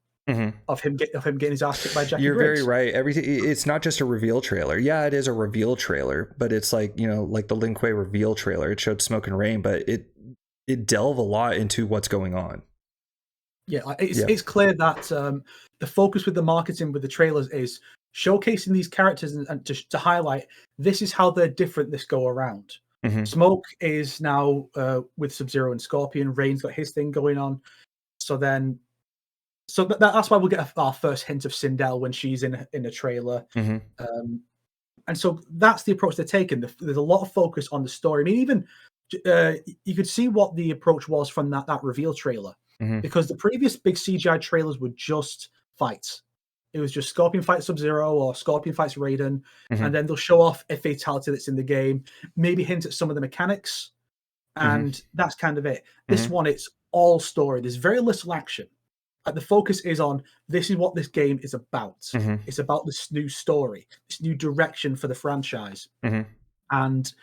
of him getting his ass kicked by Jackie You're Briggs. very right. Everything, it's not just a reveal trailer. Yeah, it is a reveal trailer, but it's like, you know, like the Lin Kuei reveal trailer. It showed smoke and rain, but it delved a lot into what's going on. Yeah, it's clear that the focus with the marketing with the trailers is showcasing these characters and to highlight this is how they're different this go around. Smoke is now with Sub-Zero and Scorpion. Rain's got his thing going on. So that's why we'll get our first hint of Sindel when she's in a trailer. And so that's the approach they're taking. There's a lot of focus on the story. I mean, even you could see what the approach was from that reveal trailer. Because the previous big CGI trailers were just fights. It was just Scorpion fights Sub-Zero or Scorpion fights Raiden, and then they'll show off a fatality that's in the game, maybe hint at some of the mechanics, and that's kind of it. This one, it's all story. There's very little action. Like, the focus is on this is what this game is about. It's about this new story, this new direction for the franchise, and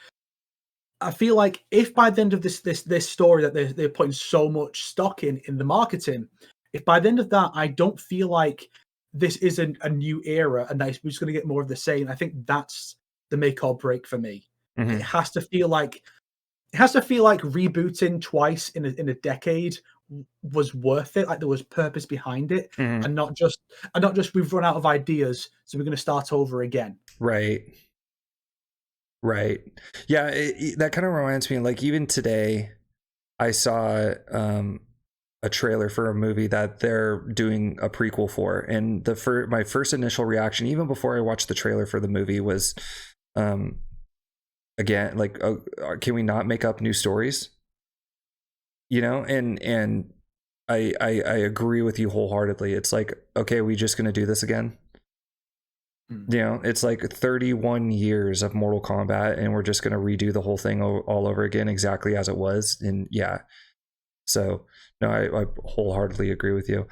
I feel like if by the end of this story that they're putting so much stock in the marketing, if by the end of that I don't feel like this isn't a new era and that we're just going to get more of the same, I think that's the make or break for me. It has to feel like rebooting twice in a decade was worth it. Like there was purpose behind it, and not just we've run out of ideas, so we're going to start over again. Right. Yeah, that kind of reminds me, like, even today I saw a trailer for a movie that they're doing a prequel for, and my first initial reaction, even before I watched the trailer for the movie, was again, like, can we not make up new stories? You know, and I agree with you wholeheartedly. It's like, okay, are we just going to do this again? You know, it's like 31 years of Mortal Kombat and we're just going to redo the whole thing all over again exactly as it was. And yeah, so no, I wholeheartedly agree with you.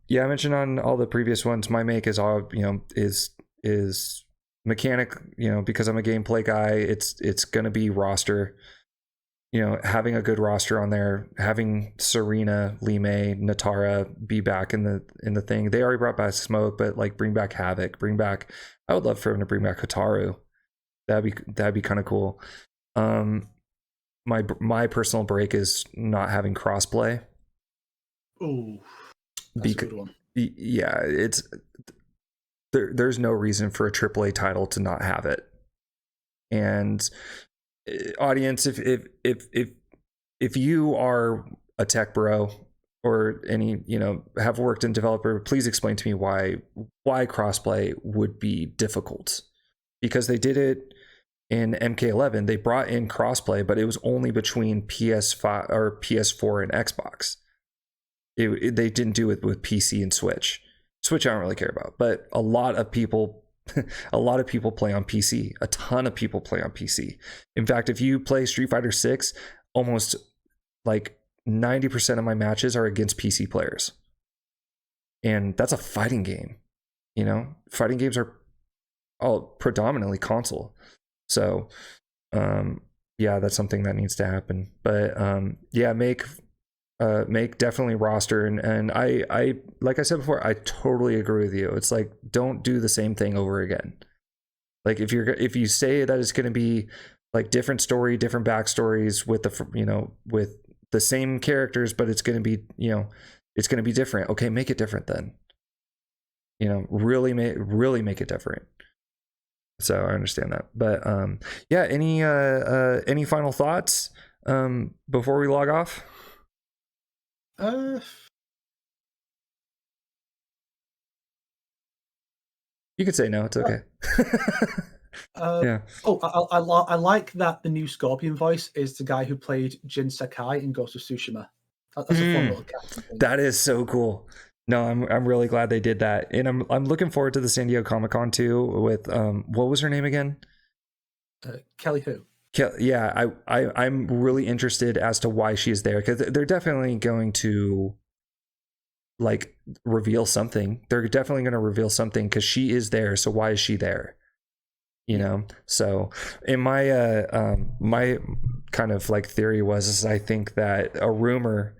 Yeah, I mentioned on all the previous ones, my make is all, you know, is mechanic, you know, because I'm a gameplay guy. It's going to be roster, you know, having a good roster on there, having Serena, Lee May, Natara be back in the thing. They already brought back Smoke, but like bring back Havoc, I would love for him to bring back Hikaru. That'd be kind of cool. My personal break is not having crossplay. Oh, that's a good one. Yeah, there's no reason for a AAA title to not have it. And audience, if you are a tech bro or any, you know, have worked in developer, please explain to me why crossplay would be difficult, because they did it in MK11. They brought in crossplay, but it was only between PS5 or PS4 and Xbox. They didn't do it with PC and Switch I don't really care about, but a lot of people play on PC. A ton of people play on PC. In fact, if you play Street Fighter 6, almost like 90% of my matches are against PC players. And that's a fighting game. You know, fighting games are all predominantly console. So, yeah, that's something that needs to happen. But yeah, make definitely roster, and I like I said before, I totally agree with you. It's like, don't do the same thing over again. Like if you say that it's going to be like different story, different backstories with with the same characters, but it's going to be, it's going to be different. Okay, make it different then. Really make it different. So I understand that. But yeah, any final thoughts before we log off? You could say no, it's okay. Yeah. Oh, I like that the new Scorpion voice is the guy who played Jin Sakai in Ghost of Tsushima. That's a fun little casting thing. That is so cool. No, I'm really glad they did that, and I'm looking forward to the San Diego Comic-Con too. With what was her name again? Kelly who? Yeah, I'm really interested as to why she's there, because they're definitely going to like reveal something. They're definitely going to reveal something because she is there. So why is she there? So in my my kind of like theory is I think that a rumor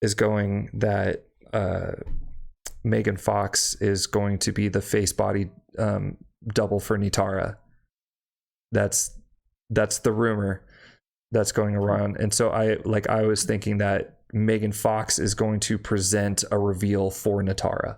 is going that Megan Fox is going to be the face body double for Nitara. That's the rumor that's going around. And so I was thinking that Megan Fox is going to present a reveal for Nitara.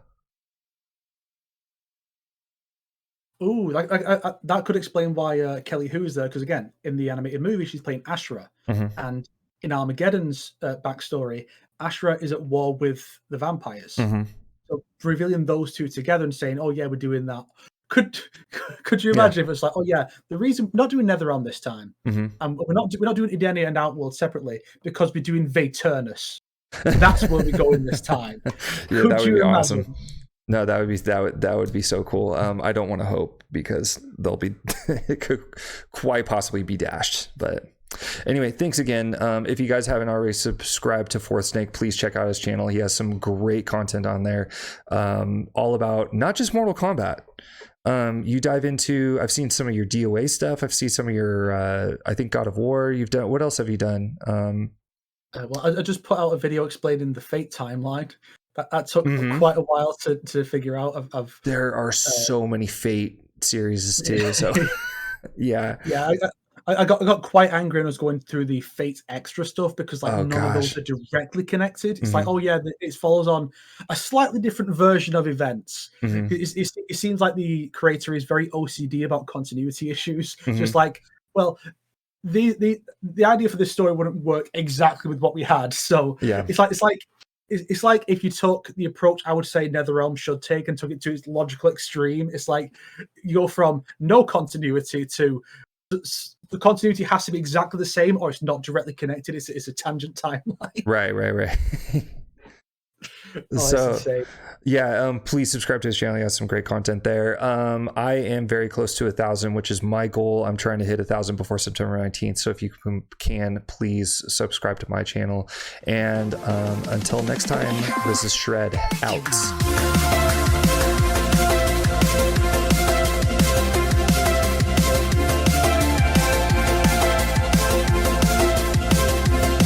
Ooh, that could explain why Kelly Hu is there, because again, in the animated movie, she's playing Ashura, and in Armageddon's backstory, Ashura is at war with the vampires. So revealing those two together and saying, "Oh yeah, we're doing that." Could you imagine if it's like, "Oh yeah, the reason we're not doing NetherRealm this time, and we're not doing Edenia and Outworld separately because we're doing Veternus. That's where we're going this time." Yeah, that would be awesome. No, that would be so cool. I don't want to hope, because they'll be it could quite possibly be dashed. But anyway, thanks again. If you guys haven't already subscribed to Fourth Snake, please check out his channel. He has some great content on there, all about not just Mortal Kombat. You dive into, I've seen some of your DOA stuff. I've seen some of your, I think God of War you've done. What else have you done? Well, I just put out a video explaining the Fate timeline. That took quite a while to figure out. There are so many Fate series too. So yeah. I got quite angry and I was going through the Fate extra stuff because none of those are directly connected. It's like, oh yeah, it follows on a slightly different version of events. It seems like the creator is very OCD about continuity issues. Just like, well, the idea for this story wouldn't work exactly with what we had. So yeah, it's like if you took the approach I would say NetherRealm should take and took it to its logical extreme. It's like you go from no continuity to the continuity has to be exactly the same, or it's not directly connected. It's a tangent timeline. Right. So yeah, please subscribe to his channel. He has some great content there. I am very close to 1,000, which is my goal. I'm trying to hit 1,000 before September 19th. So if you can please subscribe to my channel. And until next time, this is Shred out.